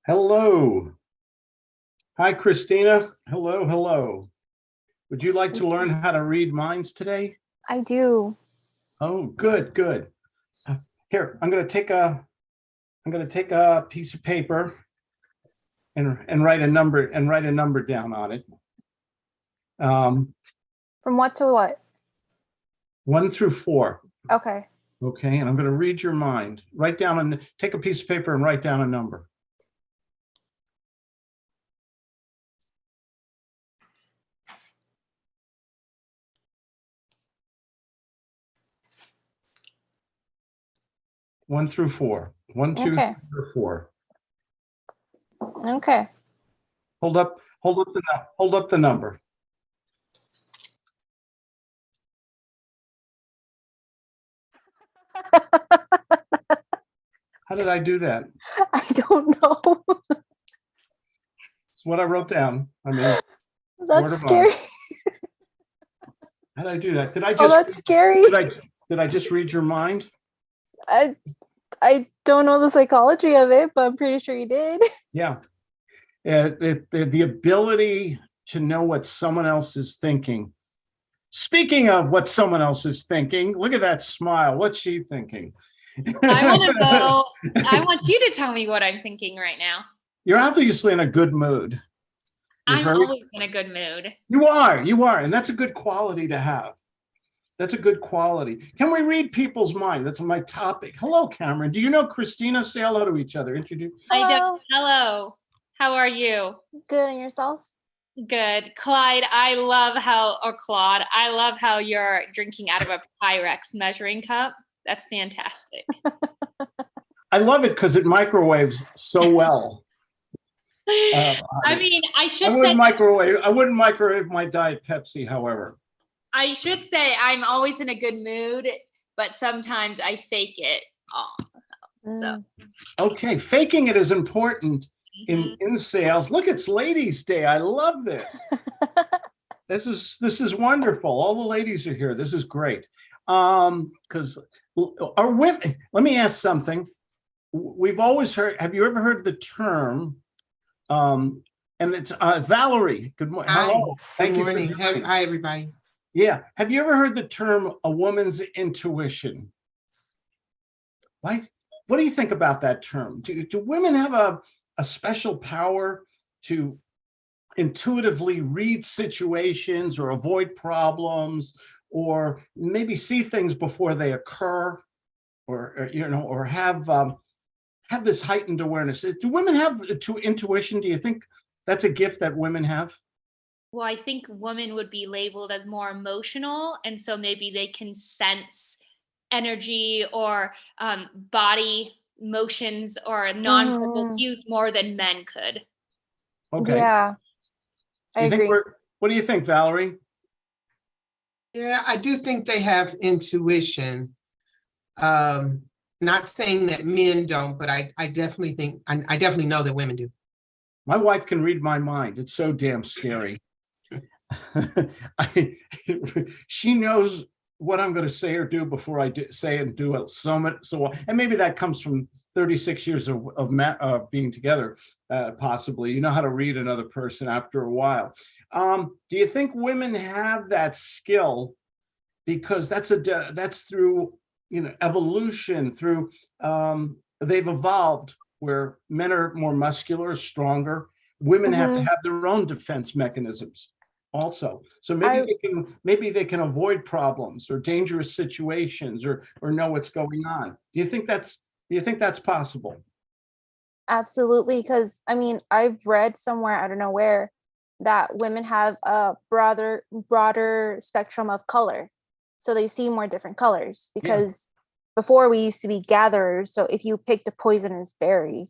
Hello. Hi, Christina. Hello, hello. Would you like to learn how to read minds today? I do. Oh, good, good. Here, I'm going to take a piece of paper and write a number down on it. From what to what? 1 through 4. Okay. Okay, and I'm going to read your mind. Take a piece of paper and write down a number. One through 4. 1, 2, Okay. 3, or 4. Okay. Hold up the number. How did I do that? I don't know. It's what I wrote down. I mean, word That's of scary. mouth. How did I do that? Did I Oh, just that's scary. did I just read your mind? I don't know the psychology of it, but I'm pretty sure you did. Yeah. The ability to know what someone else is thinking. Speaking of what someone else is thinking, look at that smile. What's she thinking? I want to know. I want you to tell me what I'm thinking right now. You're obviously in a good mood. I'm always in a good mood. You are, and that's a good quality to have. That's a good quality. Can we read people's mind? That's my topic. Hello, Cameron. Do you know Christina? Say hello to each other. Introduce. I Hello. do. Hello. How are you? Good. And yourself? Good. Clyde, Claude, I love how you're drinking out of a Pyrex measuring cup. That's fantastic. I love it because it microwaves so well. I mean, I wouldn't microwave my Diet Pepsi, however. I should say I'm always in a good mood, but sometimes I fake it. So. Okay, faking it is important in sales. Look, it's Ladies' Day. I love this. This is wonderful. All the ladies are here. This is great. Because are women? Let me ask something. We've always heard. Have you ever heard the term? And it's Valerie. Good morning. Hello. Good morning. Hi, everybody. Yeah. Have you ever heard the term a woman's intuition? What do you think about that term? Do women have a special power to intuitively read situations or avoid problems or maybe see things before they occur or have this heightened awareness? Do women have intuition? Do you think that's a gift that women have? Well, I think women would be labeled as more emotional, and so maybe they can sense energy or body motions or nonverbal cues more than men could. Okay. Yeah, I agree. What do you think, Valerie? Yeah, I do think they have intuition. Not saying that men don't, but I definitely think, I definitely know that women do. My wife can read my mind. It's so damn scary. She knows what I'm going to say or do before I say and do it. And maybe that comes from 36 years of being together, possibly. You know how to read another person after a while. Do you think women have that skill? Because that's through evolution. Through they've evolved where men are more muscular, stronger. Women have to have their own defense mechanisms also. So maybe they can avoid problems or dangerous situations or know what's going on. Do you think that's possible? Absolutely. Because I mean, I've read somewhere, I don't know where, that women have a broader spectrum of color. So they see more different colors because before we used to be gatherers. So if you picked a poisonous berry,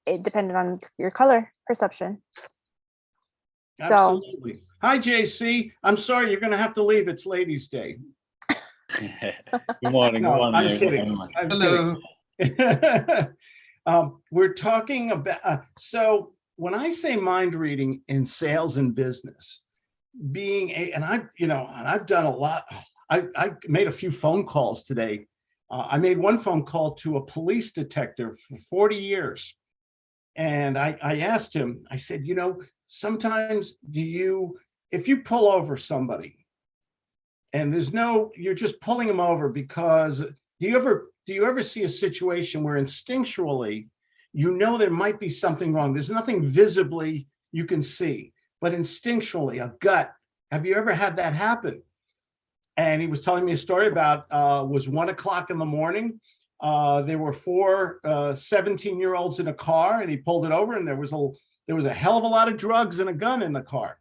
it depended on your color perception. Absolutely. So, hi, JC. I'm sorry, you're going to have to leave. It's Ladies' Day. Good morning. No, Good morning. I'm kidding. Hello. We're talking about, so when I say mind reading in sales and business, and I've done a lot. I made a few phone calls today. I made one phone call to a police detective for 40 years. And I asked him, I said, sometimes if you pull over somebody and you're just pulling them over because do you ever see a situation where instinctually, there might be something wrong? There's nothing visibly you can see, but instinctually, a gut. Have you ever had that happen? And he was telling me a story about, was 1:00 in the morning. There were four 17-year-olds in a car, and he pulled it over, and there was a hell of a lot of drugs and a gun in the car.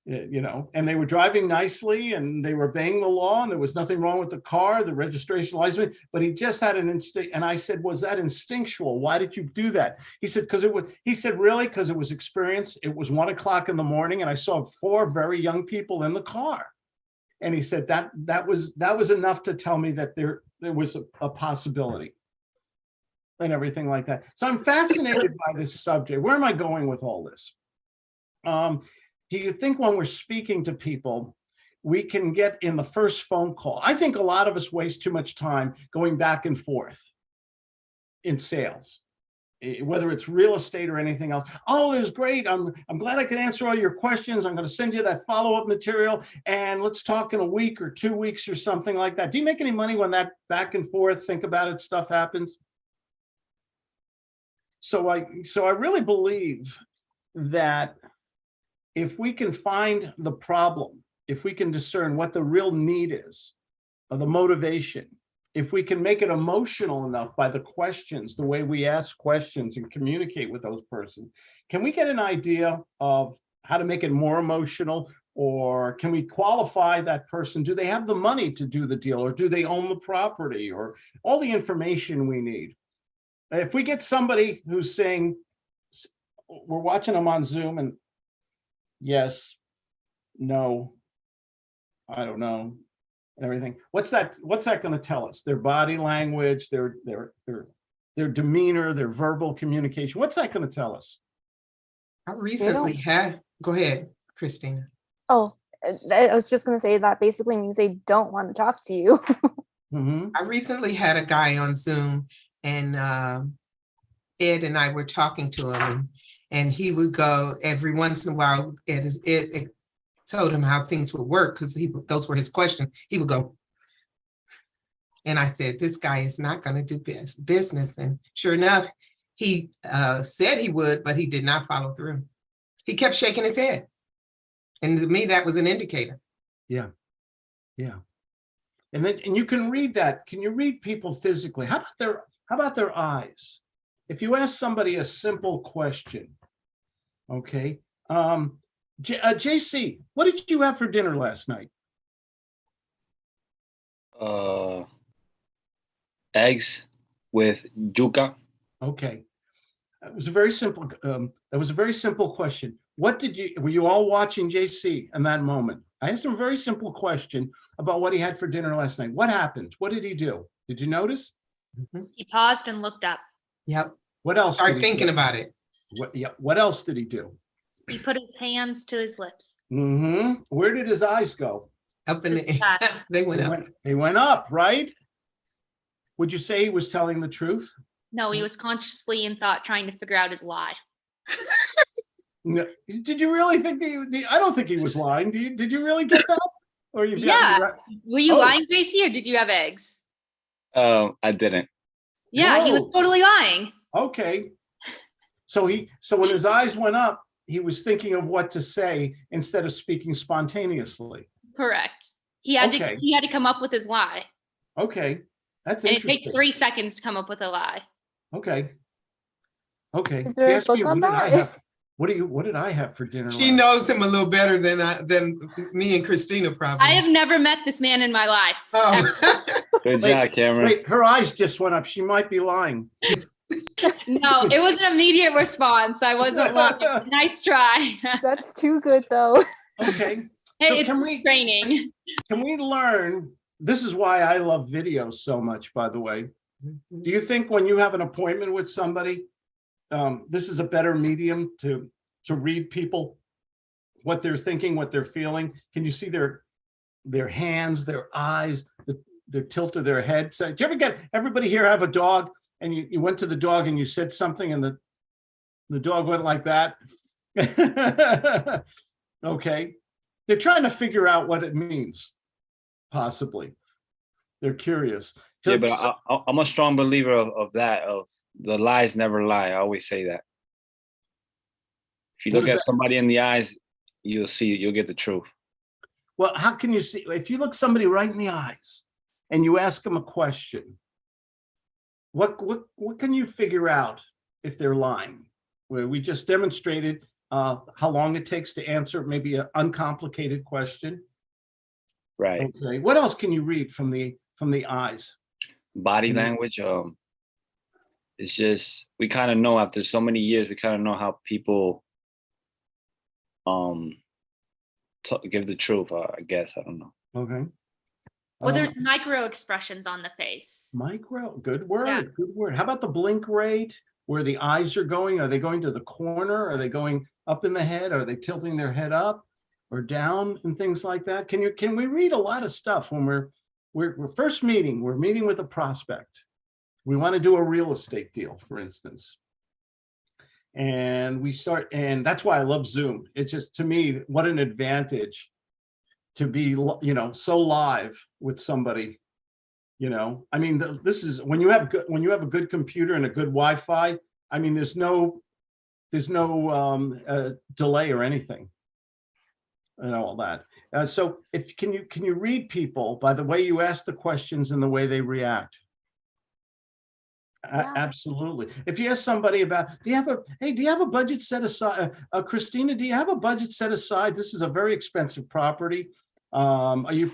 And they were driving nicely, and they were obeying the law, and there was nothing wrong with the car, the registration license, but he just had an instinct. And I said, was that instinctual? Why did you do that? He said, really, because it was experience. It was 1:00 in the morning, and I saw four very young people in the car. And he said that was enough to tell me that there was a possibility and everything like that. So I'm fascinated by this subject. Where am I going with all this? Do you think when we're speaking to people, we can get in the first phone call? I think a lot of us waste too much time going back and forth in sales, whether it's real estate or anything else. Oh, that's great. I'm glad I could answer all your questions. I'm going to send you that follow-up material, and let's talk in a week or 2 weeks or something like that. Do you make any money when that back and forth, think about it stuff happens? So I really believe that if we can find the problem, if we can discern what the real need is, or the motivation, if we can make it emotional enough by the questions, the way we ask questions and communicate with those persons, can we get an idea of how to make it more emotional? Or can we qualify that person? Do they have the money to do the deal, or do they own the property, or all the information we need? If we get somebody who's saying, we're watching them on Zoom, and yes, no, I don't know, and everything. What's that going to tell us? Their body language, their demeanor, their verbal communication. What's that going to tell us? I recently had, go ahead, Christina. Oh, I was just going to say that basically means they don't want to talk to you. Mm-hmm. I recently had a guy on Zoom, and Ed and I were talking to him, and he would go every once in a while. It told him how things would work, because those were his questions. He would go, and I said, "This guy is not going to do business." And sure enough, he said he would, but he did not follow through. He kept shaking his head, and to me, that was an indicator. Yeah. And you can read that. Can you read people physically? How about their eyes? If you ask somebody a simple question, okay. JC, what did you have for dinner last night? Eggs with yuca. Okay. That was a very simple question. Were you all watching JC in that moment? I asked him a very simple question about what he had for dinner last night. What happened? What did he do? Did you notice? Mm-hmm. He paused and looked up. Yep. What else? Start thinking about it. What else did he do? He put his hands to his lips. Mm-hmm. Where did his eyes go? Up in the they went up. They went up, right? Would you say he was telling the truth? No, he was consciously in thought trying to figure out his lie. No. Did you really think I don't think he was lying. Did you really get that? Or you? Yeah. Were you lying, JC, or did you have eggs? I didn't. Yeah, he was Whoa. totally lying. Okay. So when his eyes went up, he was thinking of what to say instead of speaking spontaneously. Correct. He had Okay. to come up with his lie. Okay. That's And it interesting. takes 3 seconds to come up with a lie. Okay. Is there a book on that? What did I have for dinner? She knows him a little better than me and Christina probably. I have never met this man in my life. Oh. Good job, Cameron. Wait, her eyes just went up. She might be lying. No, it was an immediate response. I wasn't lying. Nice try. That's too good though. Okay. Hey, So it's training. Can we learn? This is why I love video so much, by the way. Do you think when you have an appointment with somebody, this is a better medium to read people, what they're thinking, what they're feeling? Can you see their hands, their eyes, the tilt of their head? So, do you ever get everybody here have a dog, and you went to the dog and you said something, and The dog went like that. Okay. They're trying to figure out what it means, possibly. They're curious. Yeah, but I'm a strong believer of that, of the lies never lie. I always say that. If you What look is at that? somebody in the eyes, you'll get the truth. Well, how can you see, if you look somebody right in the eyes and you ask them a question, what can you figure out if they're lying? Where we just demonstrated how long it takes to answer maybe an uncomplicated question. Right. Okay. What else can you read from the eyes? Body Mhm. language. It's just, we kind of know after so many years, we kind of know how people give the truth. I guess, I don't know. Okay. Well, there's micro expressions on the face. Micro, good word, Yeah. good word. How about the blink rate? Where the eyes are going? Are they going to the corner? Are they going up in the head? Are they tilting their head up or down and things like that? Can we read a lot of stuff when we're first meeting? We're meeting with a prospect. We want to do a real estate deal, for instance. And we start, and that's why I love Zoom. It's just, to me, what an advantage to be, so live with somebody. I mean, this is when you have a good computer and a good Wi-Fi. I mean, there's no delay or anything, and all that. So, can you read people by the way you ask the questions and the way they react? Yeah. Absolutely. If you ask somebody about, do you have a budget set aside? Christina, do you have a budget set aside? This is a very expensive property. Are you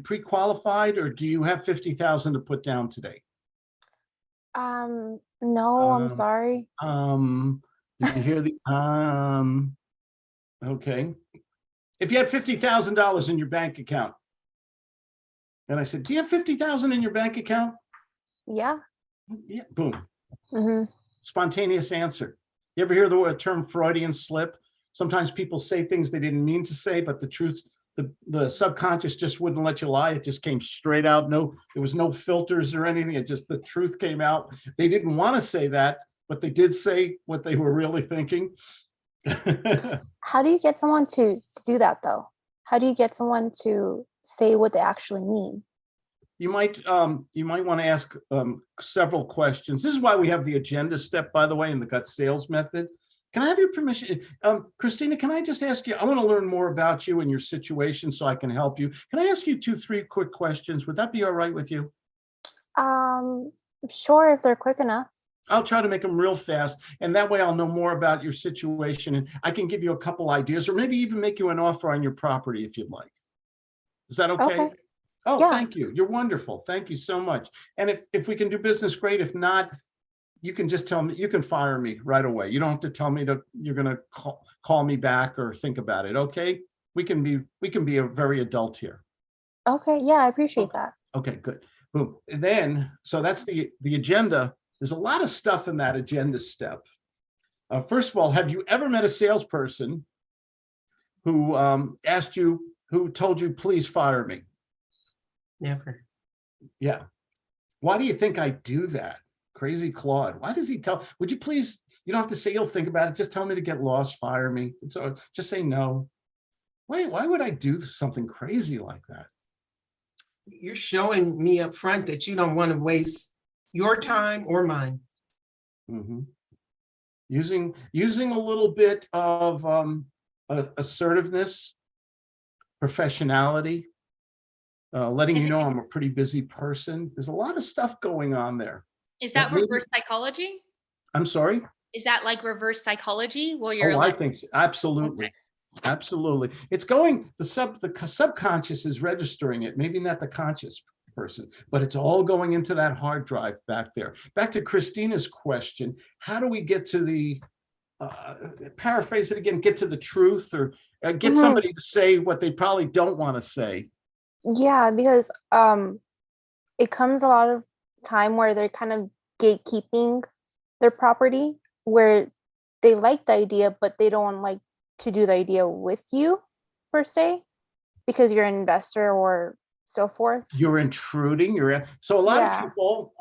pre-qualified, or do you have 50,000 to put down today? No, I'm sorry. Did you hear the okay. If you had $50,000 in your bank account, and I said, do you have 50,000 in your bank account? Yeah. Yeah, boom. Hmm. Spontaneous answer. You ever hear the term Freudian slip? Sometimes people say things they didn't mean to say, but the truth, the subconscious just wouldn't let you lie. It just came straight out. No, there was no filters or anything. It just, the truth came out. They didn't want to say that, but they did say what they were really thinking. How do you get someone to do that, though? How do you get someone to say what they actually mean? You might want to ask several questions. This is why we have the agenda step, by the way, in the gut sales method. Can I have your permission? Christina, can I just ask you, I want to learn more about you and your situation so I can help you. Can I ask you 2-3 quick questions? Would that be all right with you? Sure, if they're quick enough. I'll try to make them real fast, and that way I'll know more about your situation, and I can give you a couple ideas, or maybe even make you an offer on your property if you'd like. Is that okay? Okay. Oh, Yeah. Thank you. You're wonderful. Thank you so much. And if we can do business, great. If not, you can just tell me, you can fire me right away. You don't have to tell me you're going to call me back or think about it. Okay. We can be a very adult here. Okay. Yeah, I appreciate that. Okay, good. Boom. And then, so that's the agenda. There's a lot of stuff in that agenda step. First of all, have you ever met a salesperson who who told you, please fire me? Never. Yeah. Why do you think I do that? Crazy Claude. Why does he tell? Would you please, you don't have to say you'll think about it. Just tell me to get lost, fire me. So just say no. Why would I do something crazy like that? You're showing me up front that you don't want to waste your time or mine. Mm-hmm. Using a little bit of assertiveness, professionality, letting you know I'm a pretty busy person. There's a lot of stuff going on there. Is that reverse psychology? I'm sorry? Is that like reverse psychology? Well, you're I think so. Absolutely. Okay. Absolutely. It's going, the subconscious is registering it, maybe not the conscious person, but it's all going into that hard drive back there. Back to Christina's question, how do we get to the, paraphrase it again, get to the truth, or get somebody to say what they probably don't want to say? Yeah, because it comes a lot of time where they're kind of gatekeeping their property, where they like the idea, but they don't like to do the idea with you per se, because you're an investor or so forth. You're intruding. So a lot of people,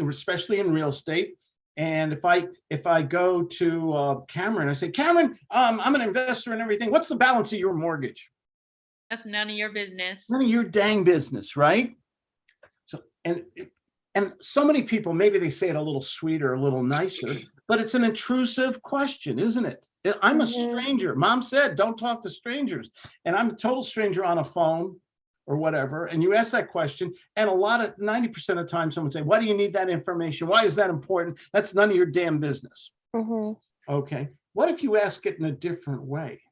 especially in real estate, And if I go to Cameron, I say, Cameron, I'm an investor in everything. What's the balance of your mortgage? That's none of your business. None of your dang business, right? So, and so many people, maybe they say it a little sweeter, a little nicer, but it's an intrusive question, isn't it? I'm a stranger. Mom said, don't talk to strangers. And I'm a total stranger on a phone or whatever. And you ask that question, and 90% of the time someone say, why do you need that information? Why is that important? That's none of your damn business. Okay. What if you ask it in a different way?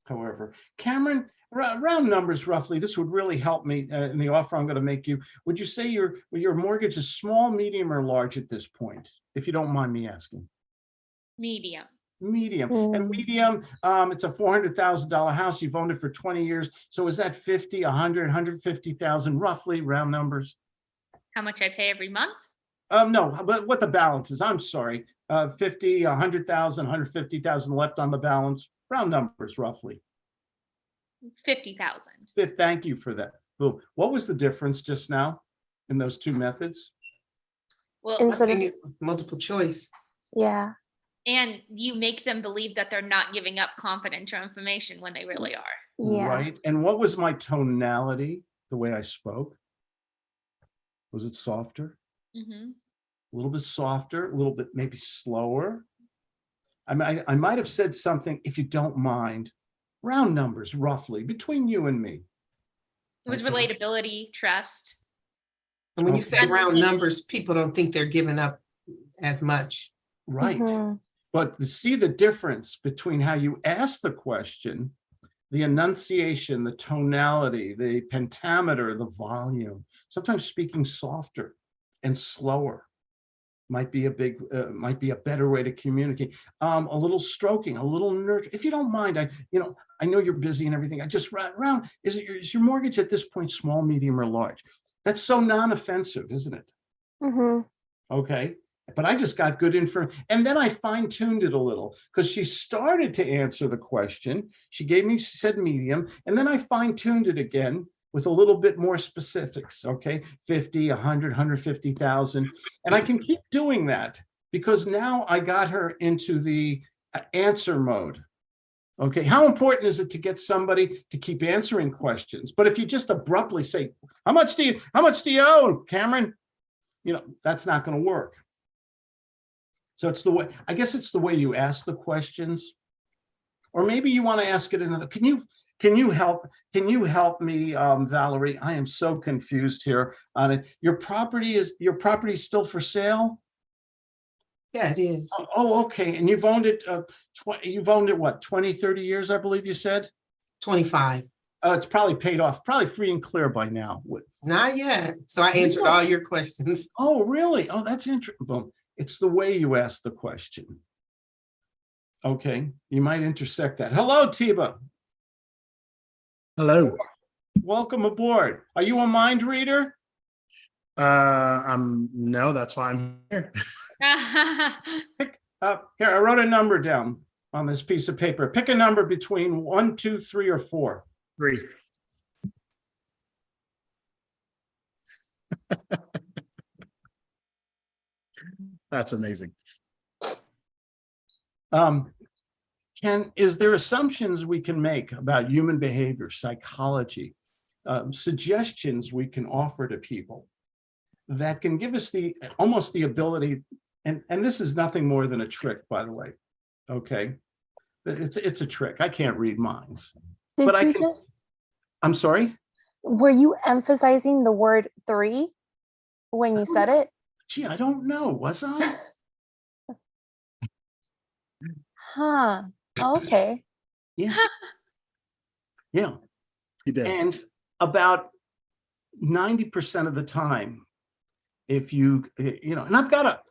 However, Cameron, round numbers roughly, this would really help me in the offer I'm going to make you. Would you say your mortgage is small, medium, or large at this point, if you don't mind me asking? Medium. Medium. And medium, it's a $400,000 house. You've owned it for 20 years. So is that 50, 100, 150,000, roughly, round numbers? How much I pay every month? No, but what the balance is, I'm sorry, 50, 100,000, 150,000 left on the balance, round numbers, roughly. 50,000. Thank you for that. Boom. What was the difference just now in those two methods? Well, I Instead of, think it was multiple choice. yeah. and you make them believe that they're not giving up confidential information when they really are. Yeah. Right. And what was my tonality, the way I spoke? Was it softer? Mhm. A little bit softer, a little bit maybe slower? I might have said something, if you don't mind, round numbers, roughly, between you and me. It was Okay. relatability, trust. And when you Okay. say round numbers, people don't think they're giving up as much. Right. Mhm. But to see the difference between how you ask the question, the enunciation, the tonality, the pentameter, the volume, sometimes speaking softer and slower might be might be a better way to communicate. A little stroking, a little nurture. If you don't mind, I know you're busy and everything. I just round, is your mortgage at this point small, medium, or large? That's so non-offensive, isn't it? Mhm. Okay. But I just got good info. And then I fine-tuned it a little because she started to answer the question. She said medium, and then I fine-tuned it again with a little bit more specifics. Okay. 50, 100, 150,000. And I can keep doing that because now I got her into the answer mode. Okay. How important is it to get somebody to keep answering questions? But if you just abruptly say, how much do you owe, Cameron? That's not going to work. So it's the way, I guess it's the way you ask the questions, or maybe you want to ask it another. Can you help me, Valerie? I am so confused here on it. Your property is still for sale? Yeah, it is. Oh, okay. And you've owned it, what, 20, 30 years, I believe you said? 25. It's probably paid off, probably free and clear by now. Not yet. So I answered all your questions. Oh, really? Oh, that's interesting. It's the way you ask the question. Okay, you might intersect that. Hello, Tiba. Hello. Welcome aboard. Are you a mind reader? No, that's why I'm here. Pick up here. I wrote a number down on this piece of paper. Pick a number between 1, 2, 3, or 4. 3. That's amazing. Is there assumptions we can make about human behavior, psychology, suggestions we can offer to people that can give us almost the ability, and this is nothing more than a trick, by the way. Okay, it's a trick. I can't read minds, but I can. I'm sorry. Were you emphasizing the word 3 when you said it? Gee, I don't know. Was I? Huh. Okay. Yeah. Yeah. He did. And about 90% of the time, if and I've got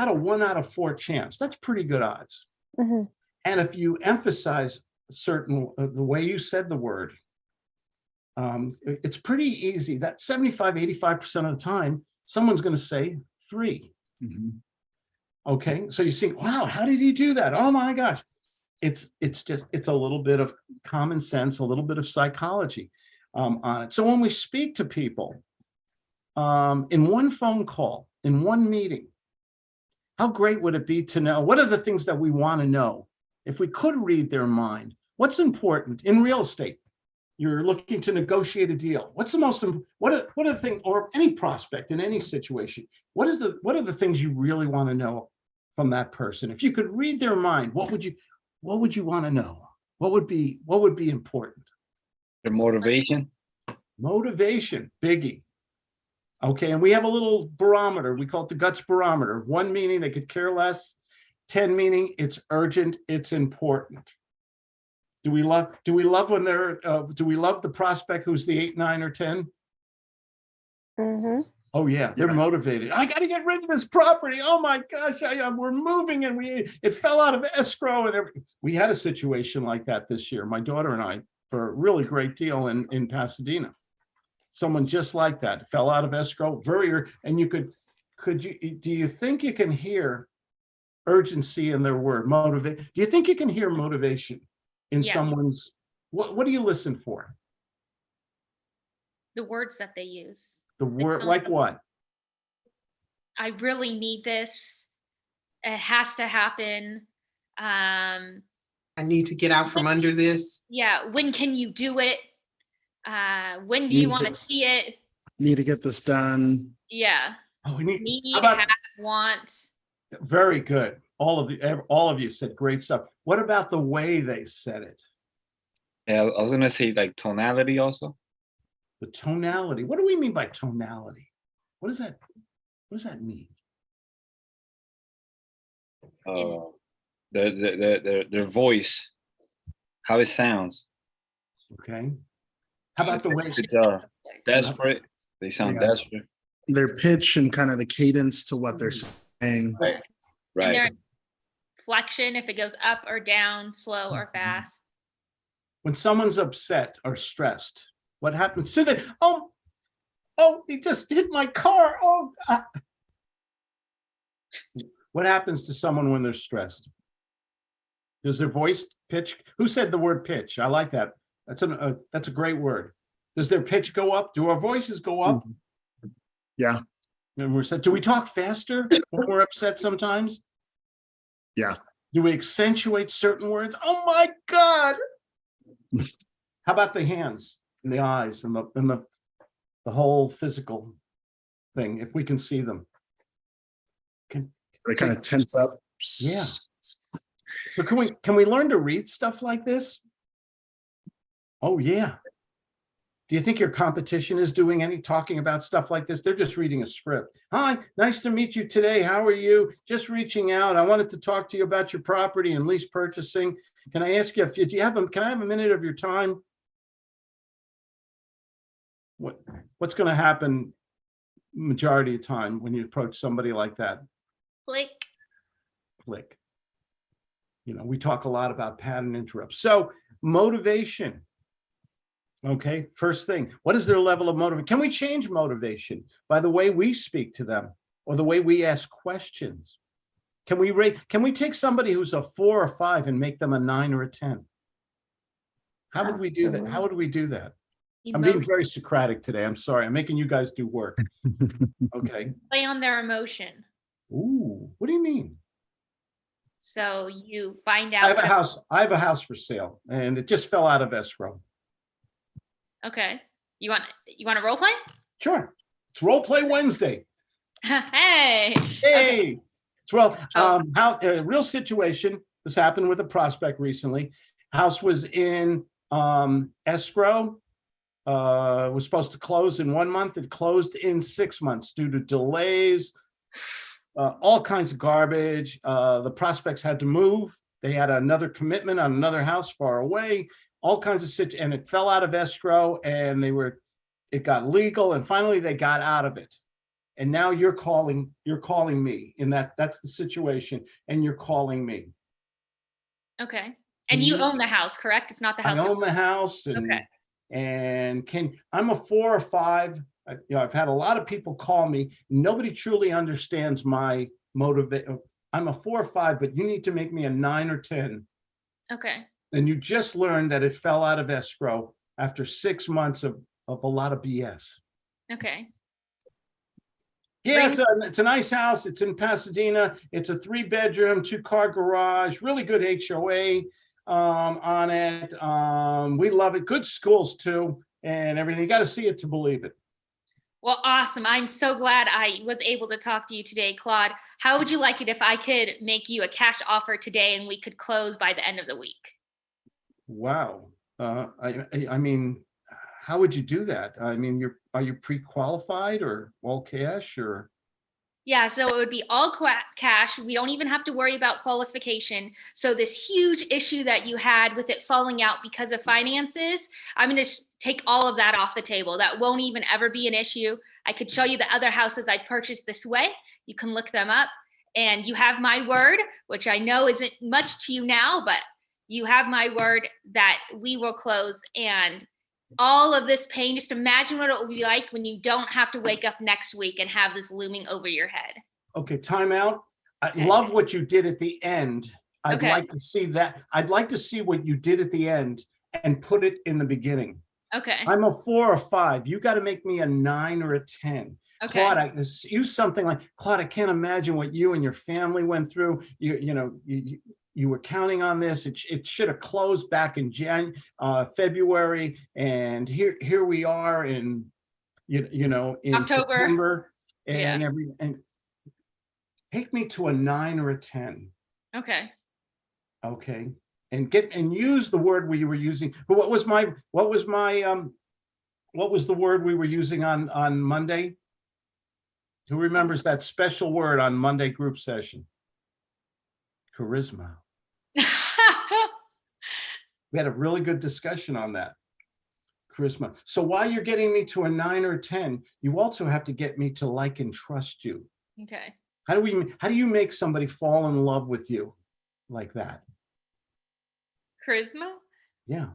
a 1 out of 4 chance. That's pretty good odds. Mhm. And if you emphasize the way you said the word, it's pretty easy. That 75, 85% of the time, someone's going to say 3. Mhm. Okay. So you see, wow, how did he do that? Oh my gosh. It's a little bit of common sense, a little bit of psychology on it. So when we speak to people in one phone call, in one meeting, How great would it be to know, what are the things that we want to know? If we could read their mind, what's important in real estate? You're looking to negotiate a deal. What's the most, what are the things, or any prospect in any situation, what are the things you really want to know from that person? If you could read their mind, what would you want to know? What would be important? Their motivation. Motivation, biggie. Okay, and we have a little barometer. We call it the guts barometer. 1 meaning they could care less. 10 meaning it's urgent, it's important. Do we love when they're, do we love the prospect who's the 8, 9, or 10? Mm-hmm. Oh yeah, they're Yeah. motivated. I got to get rid of this property. Oh my gosh, we're moving and it fell out of escrow and everything. We had a situation like that this year, my daughter and I, for a really great deal in Pasadena. Someone just like that fell out of escrow, and you do you think you can hear urgency in their word, motivate? Do you think you can hear motivation in Yeah. someone's, what do you listen for? The words that they use. The word, like what? I really need this. It has to happen. I need to get out from under this. Yeah. When can you do it? When do you want to Need- see it? Need to get this done. Yeah. Oh, we need, Need, how about, have, want. very good. All of you said great stuff. What about the way they said it? Yeah, I was gonna say like tonality also. The tonality. What do we mean by tonality? What does that mean? Their voice, how it sounds. Okay. How about the way? It's desperate. They sound Yeah. desperate. Their pitch and kind of the cadence to what they're saying. Right. And Right. their flexion, if it goes up or down, slow or fast. When someone's upset or stressed, what happens? So they, oh, he just hit my car. What happens to someone when they're stressed? Does their voice pitch? Who said the word pitch? I like that. That's a great word. Does their pitch go up? Do our voices go up? Yeah. And we're said, do we talk faster when we're upset sometimes? Yeah. Do we accentuate certain words? Oh my God. How about the hands and the eyes and the whole physical thing, if we can see them? They kind of tense up. Yeah. So can we learn to read stuff like this? Oh yeah. Do you think your competition is doing any talking about stuff like this? They're just reading a script. Hi, nice to meet you today. How are you? Just reaching out. I wanted to talk to you about your property and lease purchasing. Can I ask you can I have a minute of your time? What's going to happen majority of time when you approach somebody like that? Click. Click. You know, we talk a lot about pattern interrupts. So motivation. Okay, first thing, what is their level of motivation? Can we change motivation by the way we speak to them or the way we ask questions? Can we take somebody who's a 4 or 5 and make them a 9 or a 10? How would we do that? How would we do that? I'm being Emotion, very Socratic today. I'm sorry. I'm making you guys do work. Okay. play on their emotion. Ooh, what do you mean? So you find I out. have a house. I have a house for sale and it just fell out of escrow. Okay. You want a role play? Sure. It's Role Play Wednesday. Hey. Hey, well, So- real situation. This happened with a prospect recently. House was in escrow. Was supposed to close in 1 month. It closed in 6 months due to delays, all kinds of garbage. The prospects had to move. They had another commitment on another house far away. All kinds of and it fell out of escrow, and it got legal, and finally they got out of it. And now you're calling me in that's the situation, and you're calling me. Okay. And you own the house, correct? It's not the house. I own the house, and Okay. I'm a 4 or 5. I've had a lot of people call me. Nobody truly understands my motivation. I'm a 4 or 5, but you need to make me a 9 or 10. Okay. And you just learned that it fell out of escrow after 6 months of a lot of BS. Okay. Yeah, it's a nice house. It's in Pasadena. It's a 3-bedroom, 2-car garage, really good HOA on it. We love it. Good schools too, and everything. You got to see it to believe it. Well, awesome. I'm so glad I was able to talk to you today, Claude. How would you like it if I could make you a cash offer today and we could close by the end of the week? Wow. I mean, how would you do that? I mean, are you pre-qualified or all cash or? Yeah, so it would be all cash. We don't even have to worry about qualification. So this huge issue that you had with it falling out because of finances, I'm going to take all of that off the table. That won't even ever be an issue. I could show you the other houses I purchased this way. You can look them up, and you have my word, which I know isn't much to you now, but you have my word that we will close. And all of this pain, just imagine what it will be like when you don't have to wake up next week and have this looming over your head. Okay, time out. I Okay. love what you did at the end. I'd Okay. like to see that. I'd like to see what you did at the end and put it in the beginning. Okay. I'm a 4 or 5. You got to make me a 9 or a 10. Okay. Claude, use something like, Claude, I can't imagine what you and your family went through. You were counting on this. It should have closed back in February, and here we are in in October. September, and Yeah. and take me to a 9 or a 10. Okay. Okay, and use the word we were using. But what was the word we were using on Monday? Who remembers that special word on Monday group session? Charisma. We had a really good discussion on that. Charisma. So while you're getting me to a 9 or 10, you also have to get me to like and trust you. Okay. How do you make somebody fall in love with you like that? Charisma? Yeah.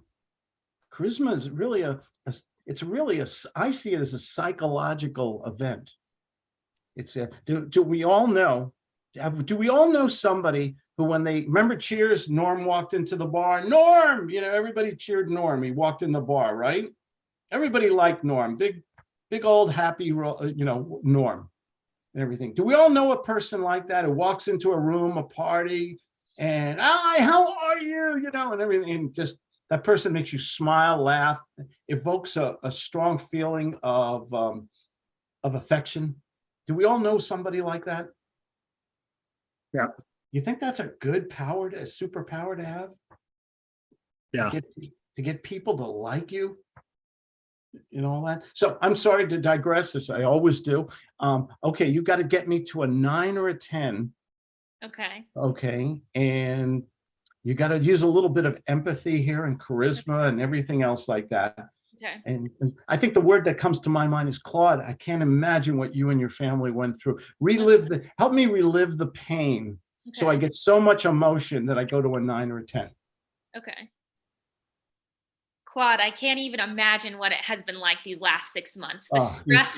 Charisma is really I see it as a psychological event. Do we all know somebody who, when they remember Cheers, Norm walked into the bar, Norm, everybody cheered Norm. He walked in the bar, right? Everybody liked Norm, big old happy, Norm and everything. Do we all know a person like that who walks into a room, a party, and hi, how are you? And everything, and just that person makes you smile, laugh, evokes a strong feeling of affection. Do we all know somebody like that? Yeah. You think that's a good superpower to have? Yeah. To get people to like you, all that. So I'm sorry to digress, as I always do. Okay, you got to get me to a 9 or a 10. Okay. Okay, and you got to use a little bit of empathy here and charisma and everything else like that. Okay. And I think the word that comes to my mind is, Claude, I can't imagine what you and your family went through. Help me relive the pain. Okay. So I get so much emotion that I go to a 9 or a 10. Okay. Claude, I can't even imagine what it has been like these last 6 months. The stress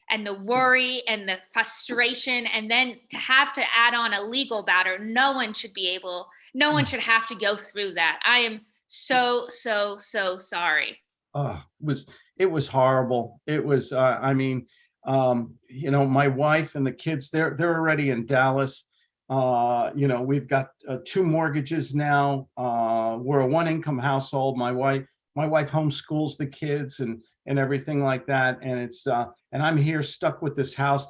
and the worry and the frustration, and then to have to add on a legal matter. No one should have to go through that. I am so sorry. It was horrible. It was, my wife and the kids, they're already in Dallas. We've got 2 mortgages now. We're a 1-income household. My wife homeschools the kids and everything like that. And it's, and I'm here stuck with this house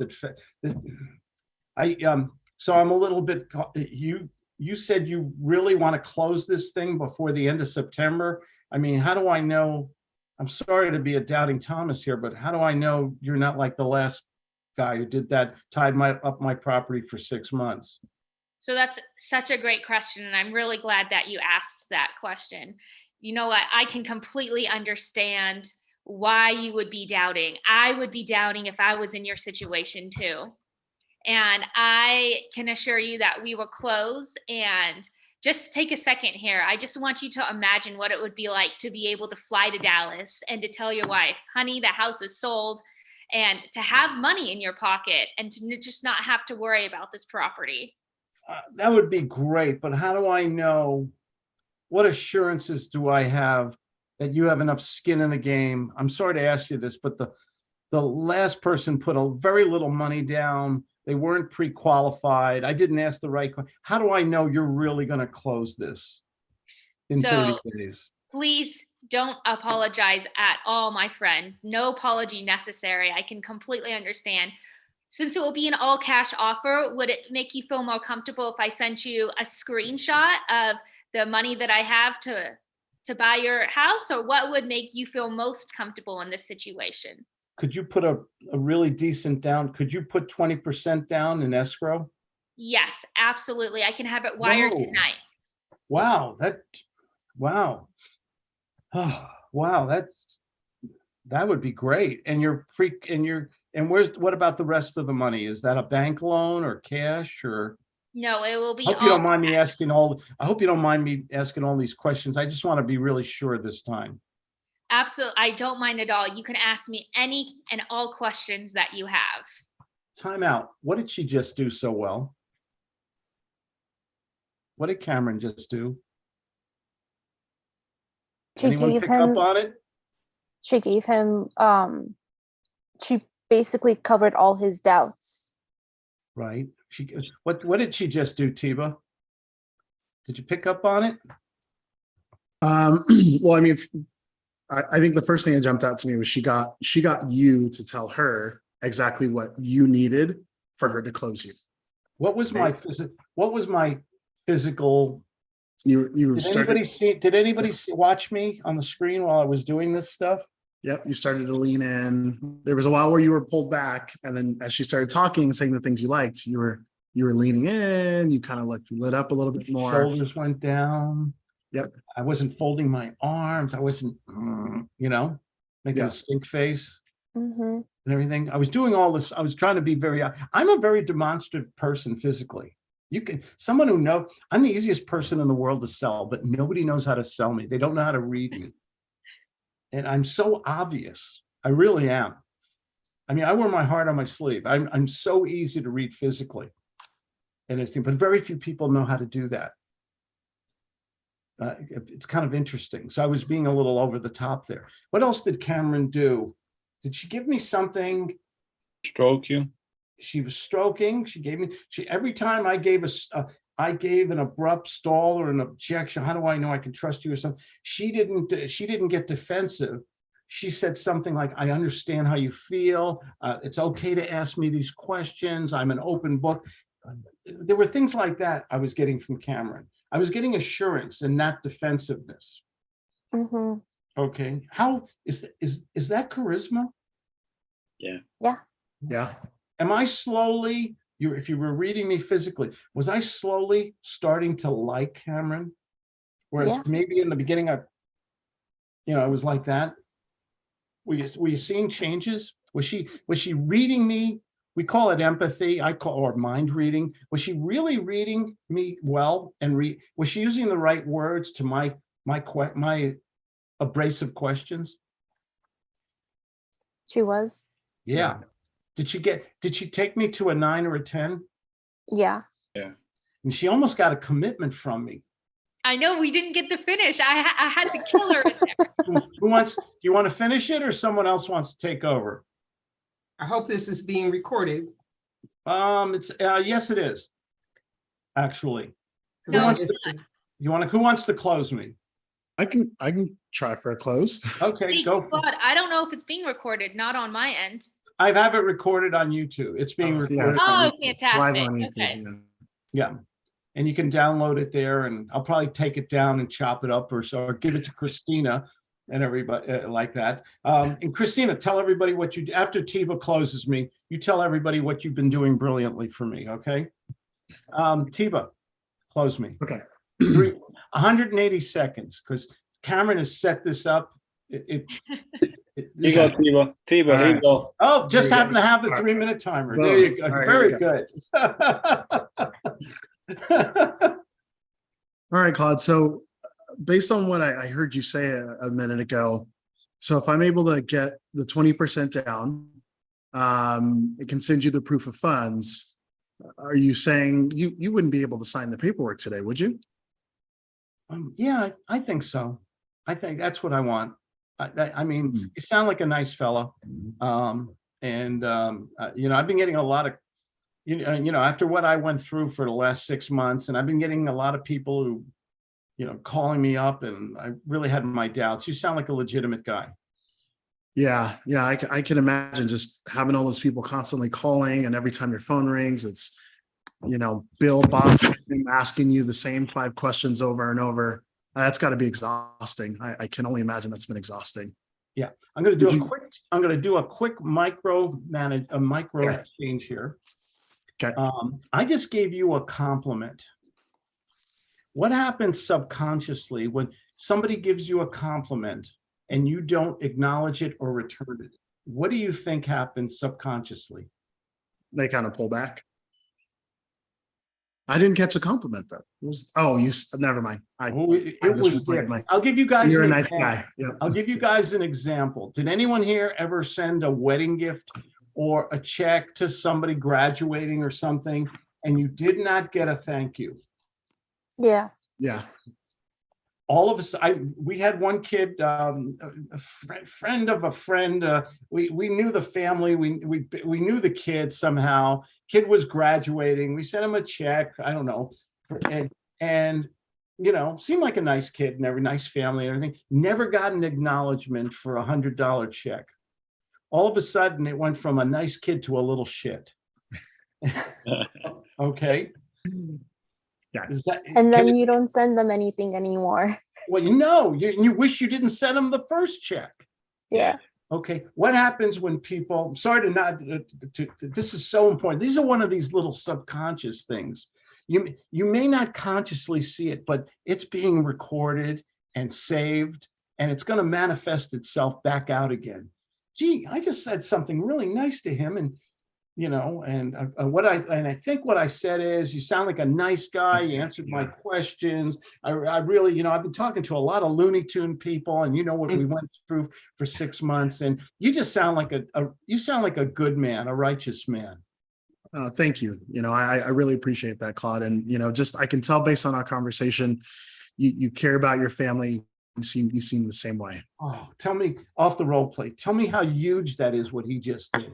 so I'm a little bit, you said you really want to close this thing before the end of September. I mean, how do I know? I'm sorry to be a doubting Thomas here, but how do I know you're not like the last guy who did that, tied up my property for 6 months? So that's such a great question, and I'm really glad that you asked that question. You know what? I can completely understand why you would be doubting. I would be doubting if I was in your situation too. And I can assure you that we will close. And just take a second here. I just want you to imagine what it would be like to be able to fly to Dallas and to tell your wife, honey, the house is sold, and to have money in your pocket and to just not have to worry about this property. That would be great, but how do I know? What assurances do I have that you have enough skin in the game? I'm sorry to ask you this, but the last person put a very little money down. They weren't pre-qualified. I didn't ask the right question. How do I know you're really going to close this in 30 So- days? Please don't apologize at all, my friend. No apology necessary. I can completely understand. Since it will be an all cash offer, would it make you feel more comfortable if I sent you a screenshot of the money that I have to buy your house, or what would make you feel most comfortable in this situation? Could you put a really decent down? Could you put 20% down in escrow? Yes, absolutely. I can have it wired Whoa. tonight. Wow, wow. Oh, wow, that would be great. And what about the rest of the money? Is that a bank loan or cash or? No, it will be Hope you all don't mind me cash. I hope you don't mind me asking all these questions. I just want to be really sure this time. Absolutely. I don't mind at all. You can ask me any and all questions that you have. Time out. What did she just do so well? What did Cameron just do? She Anyone gave pick up him, on it? she gave him, she basically covered all his doubts. Right. What did she just do, Tiba? Did you pick up on it? Well, I mean, I think the first thing that jumped out to me was she got you to tell her exactly what you needed for her to close you. What was my physical? You Did anybody watch me on the screen while I was doing this stuff? Yep, you started to lean in. There was a while where you were pulled back, and then as she started talking and saying the things you liked, you were leaning in. You kind of lit up a little bit more. Shoulders went down. Yep. I wasn't folding my arms. I wasn't, making Yeah. a stink face Mm-hmm. and everything. I was doing all this. I was trying to be I'm a very demonstrative person physically. Someone who knows, I'm the easiest person in the world to sell, but nobody knows how to sell me. They don't know how to read me. And I'm so obvious. I really am. I mean, I wear my heart on my sleeve. I'm so easy to read physically. But very few people know how to do that. It's kind of interesting. So I was being a little over the top there. What else did Cameron do? Did she give me something? Stroke you. She was stroking. Every time I gave an abrupt stall or an objection. How do I know I can trust you or something? She didn't get defensive. She said something like, I understand how you feel. It's okay to ask me these questions. I'm an open book. There were things like that I was getting from Cameron. I was getting assurance and not defensiveness. Mm-hmm. Okay. How is that charisma? Yeah. Am I slowly, if you were reading me physically, was I slowly starting to like Cameron? Whereas Yeah. maybe in the beginning, I was like that. Were you seeing changes? Was she reading me? We call it empathy. Or mind reading. Was she really reading me well? Was she using the right words to my abrasive questions? She was. Yeah. Did she take me to a 9 or a 10? Yeah. And she almost got a commitment from me. I know we didn't get to finish. I had to kill her in there. Do you want to finish it or someone else wants to take over? I hope this is being recorded. It's yes, it is. Actually, No, who wants to close me? I can try for a close. Okay, Wait, go for it. God, I don't know if it's being recorded, not on my end. I have it recorded on YouTube. It's being Oh, recorded. it's Oh, live fantastic. on YouTube, Okay. yeah. Yeah. And you can download it there, and I'll probably take it down and chop it up or give it to Christina and everybody like that. And Christina, tell everybody after Tiba closes me, you tell everybody what you've been doing brilliantly for me. Okay. Tiba, close me. Okay. 180 seconds, because Cameron has set this up. Here you go, Tiba. Tiba, All here you right. go. Oh, just There you happen to have the All right. 3-minute timer. Boom. There you go. All right, Very here good. All right, Claude. So based on what I heard you say a minute ago, so if I'm able to get the 20% down, it can send you the proof of funds. Are you saying you wouldn't be able to sign the paperwork today, would you? Yeah, I think so. I think that's what I want. I mean, Mhm. you sound like a nice fella. You know, I've been getting a lot of, after what I went through for the last 6 months, and I've been getting a lot of people who, calling me up, and I really had my doubts. You sound like a legitimate guy. Yeah, yeah, I can imagine just having all those people constantly calling, and every time your phone rings, it's, Bill, Bob, asking you the same 5 questions over and over. That's got to be exhausting. I can only imagine that's been exhausting. Yeah, I'm going to Did do you- a quick micro Okay. change here. Okay. I just gave you a compliment. What happens subconsciously when somebody gives you a compliment and you don't acknowledge it or return it? What do you think happens subconsciously? They kind of pull back. I didn't catch a compliment though. Never mind. Oh, it I just was was like, there. Mike, I'll give you guys You're a an nice example. guy. Yeah. I'll give you guys an example. Did anyone here ever send a wedding gift or a check to somebody graduating or something, and you did not get a thank you? Yeah. Yeah. All of us, we had one kid, friend of a friend. We knew the family. We knew the kid somehow. Kid was graduating. We sent him a check. I don't know, and seemed like a nice kid and every nice family and everything. Never got an acknowledgement for $100 check. All of a sudden, it went from a nice kid to a little shit. Okay. Yeah. Is that, And then can it- you don't send them anything anymore. well, you wish you didn't send them the first check. Yeah. Okay, what happens when people, sorry to not, this is so important. These are one of these little subconscious things. You may not consciously see it, but it's being recorded and saved, and it's going to manifest itself back out again. Gee, I just said something really nice to him, and I think what I said is, you sound like a nice guy. You answered my questions. I really, I've been talking to a lot of Looney Tune people, and what we went through for 6 months, and you just sound like a good man, a righteous man. Thank you. I really appreciate that, Claude. And, I can tell based on our conversation, you care about your family. You seem the same way. Oh, tell me off the role play. Tell me how huge that is, what he just did.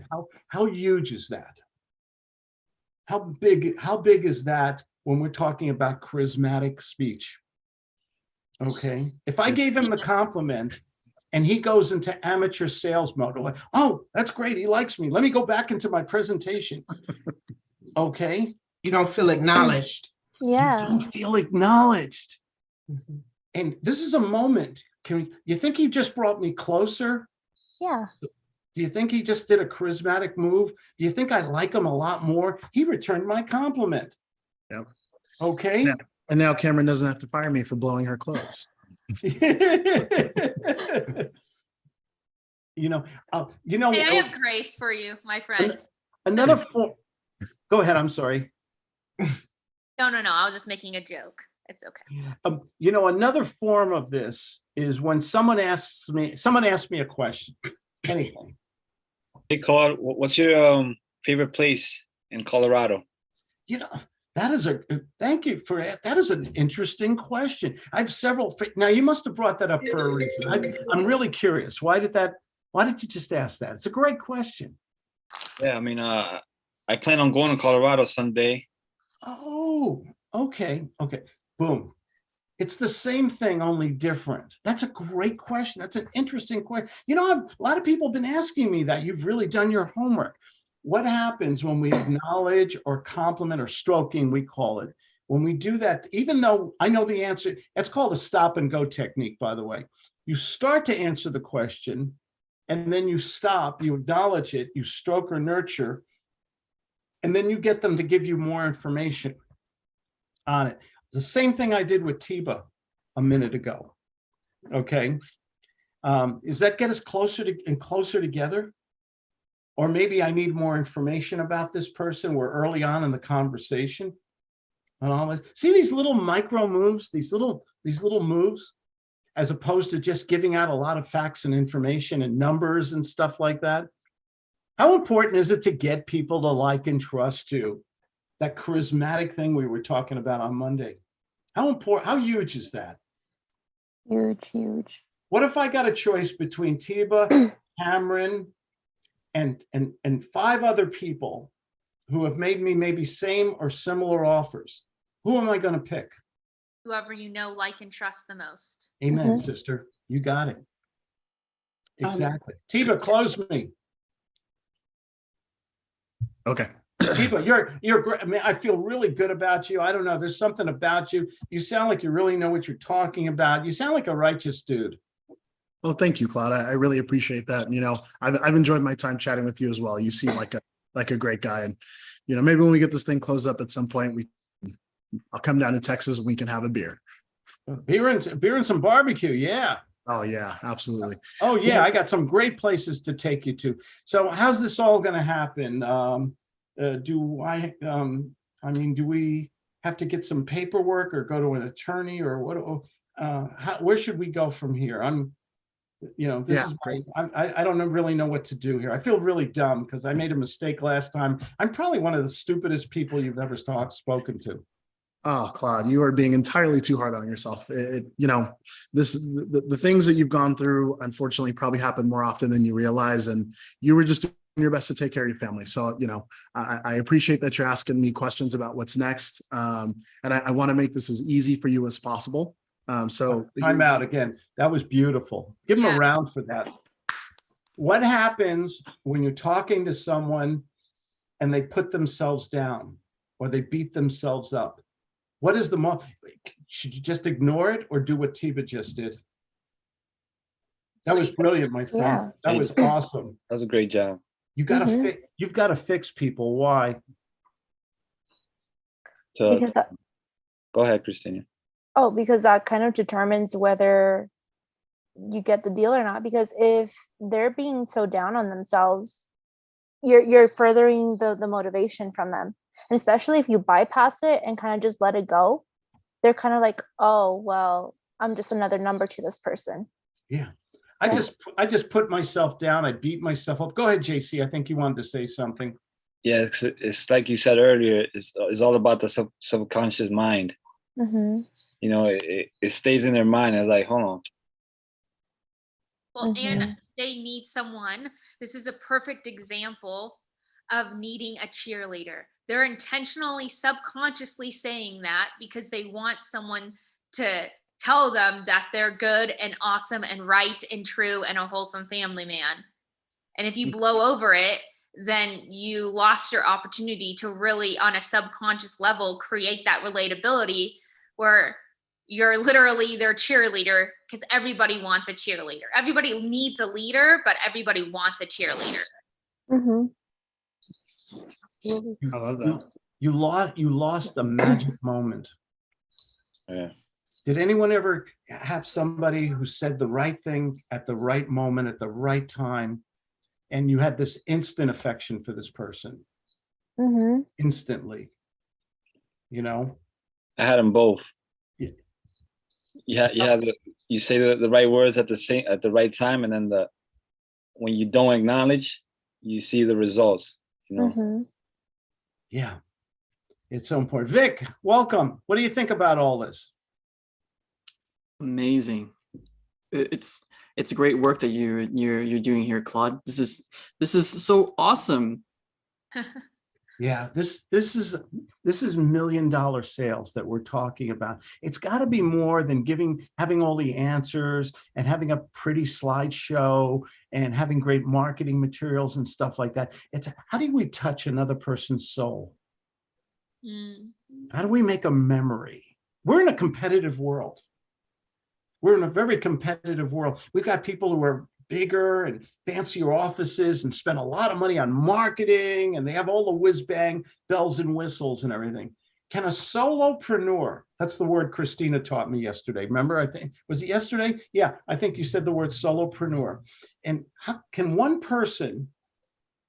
How huge is that? How big is that when we're talking about charismatic speech? Okay. If I gave him the compliment and he goes into amateur sales mode, like, oh, that's great. He likes me. Let me go back into my presentation. Okay. You don't feel acknowledged. You Yeah. don't feel acknowledged. Mhm. And this is a moment. You think he just brought me closer? Yeah. Do you think he just did a charismatic move? Do you think I like him a lot more? He returned my compliment. Yep. Okay. Yeah. And now Cameron doesn't have to fire me for blowing her clothes. And I have grace for you, my friend. Another form. Go ahead. I'm sorry. No. I was just making a joke. It's okay. Another form of this is when someone asks me a question, anything. Hey, Claude, what's your favorite place in Colorado? Thank you for that. That is an interesting question. I have several. Now, you must have brought that up for a reason. I'm really curious. Why did you just ask that? It's a great question. Yeah, I mean, I plan on going to Colorado someday. Oh, okay. Boom. It's the same thing, only different. That's a great question. That's an interesting question. A lot of people have been asking me that. You've really done your homework. What happens when we acknowledge or compliment, or stroking, we call it, when we do that, even though I know the answer, it's called a stop and go technique, by the way. You start to answer the question, and then you stop, you acknowledge it, you stroke or nurture, and then you get them to give you more information on it. The same thing I did with Tiba a minute ago. Okay. Does that get us closer and closer together? Or maybe I need more information about this person. We're early on in the conversation and all this. See these little micro moves, these little moves, as opposed to just giving out a lot of facts and information and numbers and stuff like that. How important is it to get people to like and trust you? That charismatic thing we were talking about on Monday. How huge is that? Huge. What if I got a choice between Tiba, Cameron, and 5 other people who have made me maybe same or similar offers? Who am I going to pick? Whoever you know, like, and trust the most. Amen, Mhm. sister. You got it. Exactly. Tiba, close me. Okay. Tiba, you're great. I mean, I feel really good about you. I don't know. There's something about you. You sound like you really know what you're talking about. You sound like a righteous dude. Well, thank you, Claude. I really appreciate that. And, I've enjoyed my time chatting with you as well. You seem like a great guy. And, maybe when we get this thing closed up at some point, I'll come down to Texas and we can have a beer. Beer and some barbecue. Yeah. Oh yeah, absolutely. Oh yeah. I got some great places to take you to. So how's this all going to happen? Do we have to get some paperwork or go to an attorney or what? Where should we go from here? This is great. I don't really know what to do here. I feel really dumb because I made a mistake last time. I'm probably one of the stupidest people you've ever spoken to. Oh, Claude, you are being entirely too hard on yourself. The things that you've gone through, unfortunately, probably happen more often than you realize. And you were just doing your best to take care of your family. So, I appreciate that you're asking me questions about what's next. And I want to make this as easy for you as possible. Time out again. That was beautiful. Give them a round for that. What happens when you're talking to someone and they put themselves down or they beat themselves up? What is should you just ignore it or do what Tiba just did? That was brilliant, my friend. Yeah. That was awesome. That was a great job. You've got to fix people. Why? So Because go ahead, Christina. because that kind of determines whether you get the deal or not. Because if they're being so down on themselves, you're furthering the motivation from them. And especially if you bypass it and kind of just let it go, they're kind of like, oh, well, I'm just another number to this person. Yeah. I just put myself down. I beat myself up. Go ahead, JC. I think you wanted to say something. Yeah, it's like you said earlier, it's all about the subconscious mind. Mm-hmm. It stays in their mind. It's like, hold on. Well, Mhm. and they need someone. This is a perfect example of needing a cheerleader. They're intentionally, subconsciously saying that because they want someone to tell them that they're good and awesome and right and true and a wholesome family man. And if you blow over it, then you lost your opportunity to really, on a subconscious level, create that relatability where you're literally their cheerleader, because everybody wants a cheerleader. Everybody needs a leader, but everybody wants a cheerleader. Mm-hmm. I love that. You lost a magic moment. Yeah. Did anyone ever have somebody who said the right thing at the right moment at the right time, and you had this instant affection for this person? Mm-hmm. Instantly. I had them both. Yeah. You say the right words at the right time, and then when you don't acknowledge, you see the results. Mm-hmm. Yeah. It's so important. Vic, welcome. What do you think about all this? Amazing. It's great work that you're doing here, Claude. This is so awesome. Yeah, this is $1 million sales that we're talking about. It's got to be more than having all the answers and having a pretty slideshow and having great marketing materials and stuff like that. It's how do we touch another person's soul? How do we make a memory? We're in a competitive world. We're in a very competitive world. We've got people who are bigger and fancier offices and spend a lot of money on marketing, and they have all the whiz bang bells and whistles and everything. Can a solopreneur, that's the word Christina taught me yesterday. Remember, I think, was it yesterday? Yeah, I think you said the word solopreneur. And how can one person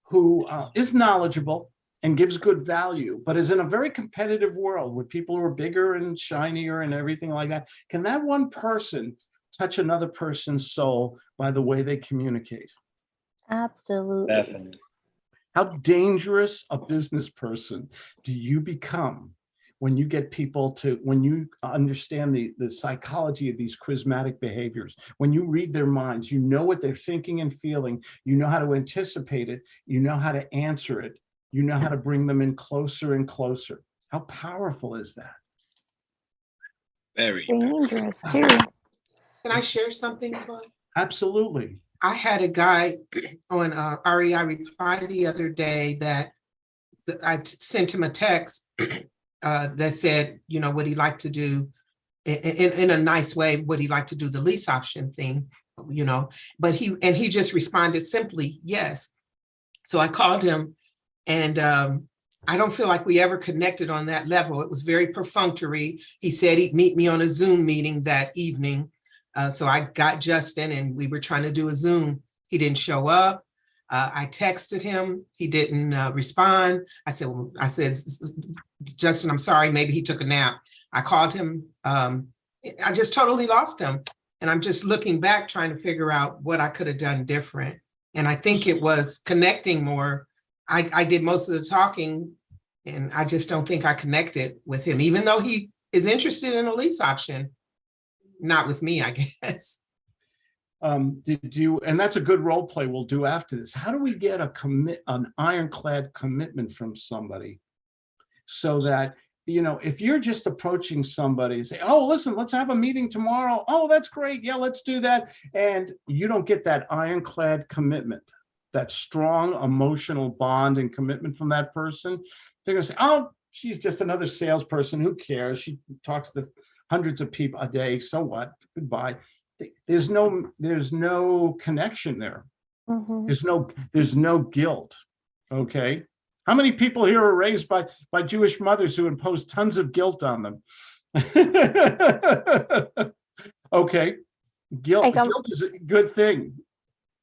who is knowledgeable and gives good value, but is in a very competitive world with people who are bigger and shinier and everything like that, can that one person touch another person's soul by the way they communicate? Absolutely. Definitely. How dangerous a business person do you become when you get people to, when you understand the psychology of these charismatic behaviors, when you read their minds, you know what they're thinking and feeling, you know how to anticipate it, you know how to answer it, you know how to bring them in closer and closer. How powerful is that? Very. Dangerous too. Can I share something, Claude? Absolutely. I had a guy on REI reply the other day that I sent him a text that said, you know, would he like to do in a nice way, would he like to do the lease option thing, you know, but he just responded simply, yes. So I called him and I don't feel like we ever connected on that level. It was very perfunctory. He said he'd meet me on a Zoom meeting that evening. So I got Justin and we were trying to do a Zoom. He didn't show up. I texted him. He didn't respond. I said, Justin, I'm sorry, maybe he took a nap. I called him. I just totally lost him. And I'm just looking back, trying to figure out what I could have done different. And I think it was connecting more. I did most of the talking and I just don't think I connected with him, even though he is interested in a lease option. Not with me, I guess. Did you, and that's a good role play we'll do after this. How do we get an ironclad commitment from somebody so that, you know, if you're just approaching somebody and say, oh, listen, let's have a meeting tomorrow. Oh, that's great. Yeah, let's do that. And you don't get that ironclad commitment, that strong emotional bond and commitment from that person. They're gonna say, oh, she's just another salesperson. Who cares? She talks to hundreds of people a day. So what? Goodbye. There's no connection there. Mhm. There's no guilt. Okay. How many people here are raised by Jewish mothers who impose tons of guilt on them? Okay. Guilt is a good thing,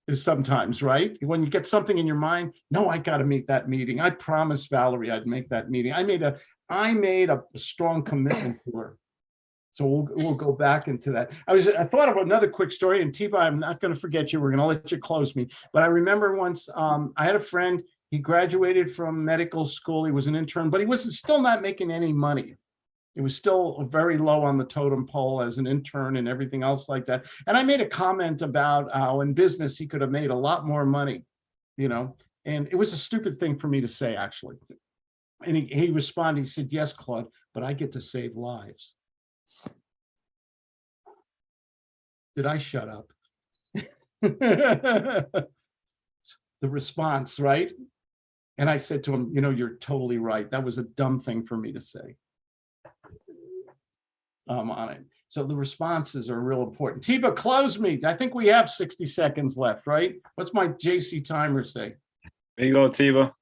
is sometimes, right? When you get something in your mind, no, I got to make that meeting. I promised Valerie I'd make that meeting. I made a strong commitment to her. So we'll go back into that. I thought of another quick story, and Tiba, I'm not going to forget you. We're going to let you close me. But I remember once I had a friend. He graduated from medical school. He was an intern, but he was still not making any money. It was still very low on the totem pole as an intern and everything else like that. And I made a comment about how in business he could have made a lot more money, you know. And it was a stupid thing for me to say, actually. And he responded. He said, "Yes, Claude, but I get to save lives." Did I shut up? The response, right? And I said to him, you know, you're totally right. That was a dumb thing for me to say on it. So the responses are real important. Tiba, close me. I think we have 60 seconds left, right? What's my JC timer say? There you go, Tiba.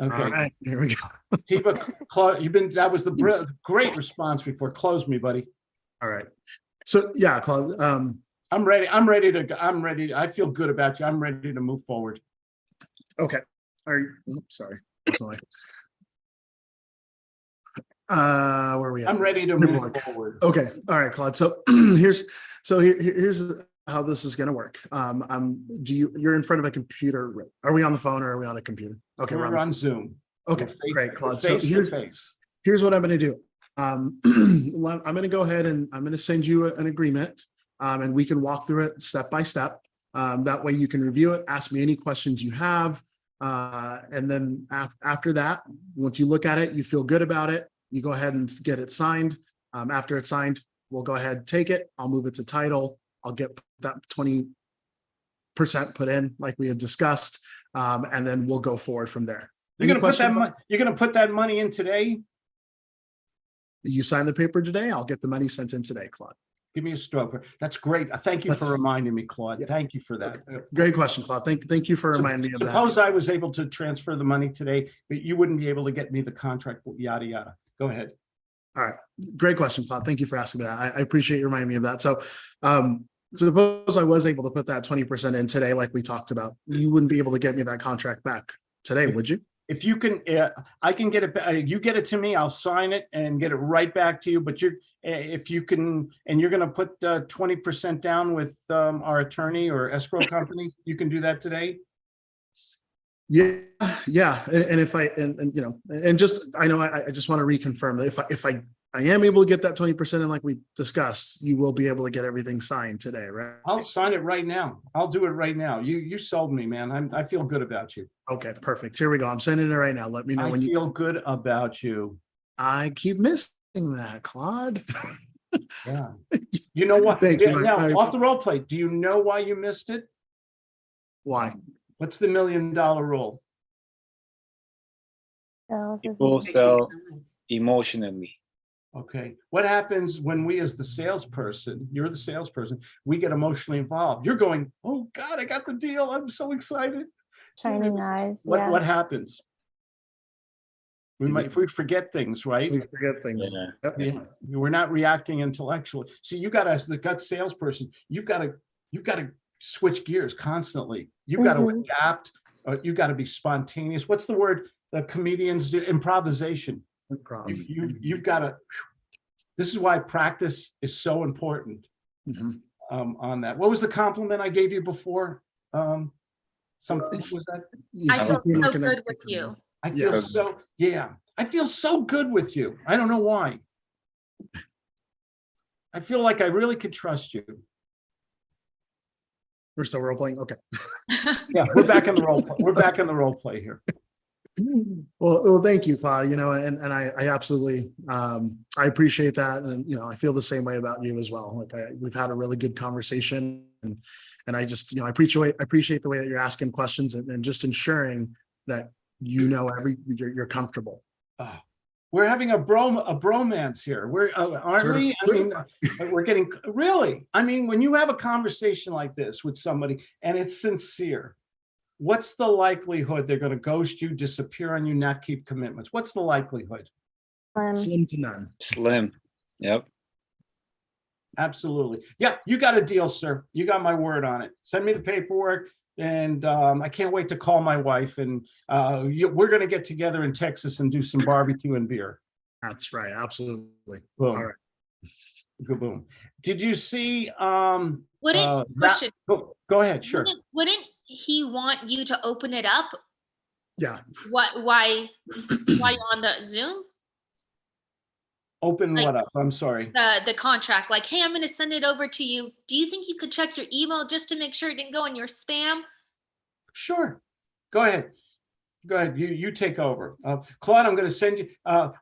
Okay. All right, here we go. Tiba, that was the great response before. Close me, buddy. All right. So yeah, Claude, I'm ready. I feel good about you. I'm ready to move forward. okay. Are you, sorry. Where are we at? I'm ready to move forward. Okay. All right, Claude. So here's how this is going to work. You're in front of a computer. Are we on the phone or are we on a computer? Okay. We're on Zoom. Okay, great, Claude. So Face to face. here's what I'm going to do. I'm going to go ahead and I'm going to send you an agreement, and we can walk through it step by step. That way you can review it, ask me any questions you have. And then after that, once you look at it, you feel good about it, you go ahead and get it signed. After it's signed, we'll go ahead and take it. I'll move it to title. I'll get that 20% put in like we had discussed. And then we'll go forward from there. You're going to put that money in today? You sign the paper today, I'll get the money sent in today, Claude. Give me a stroke. That's great. Thank you for reminding me, Claude. Yeah. Thank you for that. Great question, Claude. Thank you for reminding me of that. Suppose I was able to transfer the money today, but you wouldn't be able to get me the contract, yada, yada. Go ahead. All right. Great question, Claude. Thank you for asking that. I appreciate you reminding me of that. So suppose I was able to put that 20% in today, like we talked about, you wouldn't be able to get me that contract back today, would you? If you can, I can get it. You get it to me, I'll sign it and get it right back to you. But if you can, and you're going to put 20% down with our attorney or escrow company, you can do that today. Yeah, yeah. And if I, and you know, and just, I know, I just want to reconfirm that if I am able to get that 20% and like we discussed, you will be able to get everything signed today, right? I'll sign it right now. I'll do it right now. You sold me, man. I feel good about you. Okay, perfect. Here we go. I'm sending it right now. Let me know I when you, feel good about you. I keep missing that, Claude. Yeah. You know what? Thank you. Now, I- off the role play, do you know why you missed it? Why? What's the $1 million rule? People sell emotionally. Okay. What happens when we, as the salesperson, you're the salesperson, we get emotionally involved? You're going, oh God, I got the deal. I'm so excited. Shining eyes. What Yeah. what happens? We forget things, right? We forget things. Yeah. Yep. Yeah, we're not reacting intellectually. So you got, as the gut salesperson, you've got to switch gears constantly. You've got to Mhm. adapt. You got to be spontaneous. What's the word the comedians do? Improvisation. No problem. You've got to. This is why practice is so important. Mhm. On that. What was the compliment I gave you before? Something was that? You I said feel you're so looking at- good with you. I feel Yeah. so, yeah, I feel so good with you. I don't know why. I feel like I really could trust you. We're still role playing. Okay. Yeah, we're back in the role. We're back in the role play here. Well, thank you, Claude. You know, and I absolutely, I appreciate that. And, you know, I feel the same way about you as well. Like we've had a really good conversation and I just, you know, I appreciate the way that you're asking questions and just ensuring that, you know, you're comfortable. We're having a bromance here. We're aren't Sort of. we? I mean, we're getting really. I mean, when you have a conversation like this with somebody and it's sincere, what's the likelihood they're going to ghost you, disappear on you, not keep commitments? What's the likelihood? Slim to none. Slim. Yep. Absolutely. Yeah, you got a deal, sir. You got my word on it. Send me the paperwork. And I can't wait to call my wife. And we're going to get together in Texas and do some barbecue and beer. That's right. Absolutely. Boom. All right. Good boom. Did you see? Wouldn't Question. Go ahead. Sure. wouldn't he want you to open it up? Yeah. Why you're on the Zoom? Open Like- what up? I'm sorry. The contract, like, hey, I'm going to send it over to you. Do you think you could check your email just to make sure it didn't go in your spam? Sure. Go ahead. Go ahead. You take over. Claude, I'm going to send you.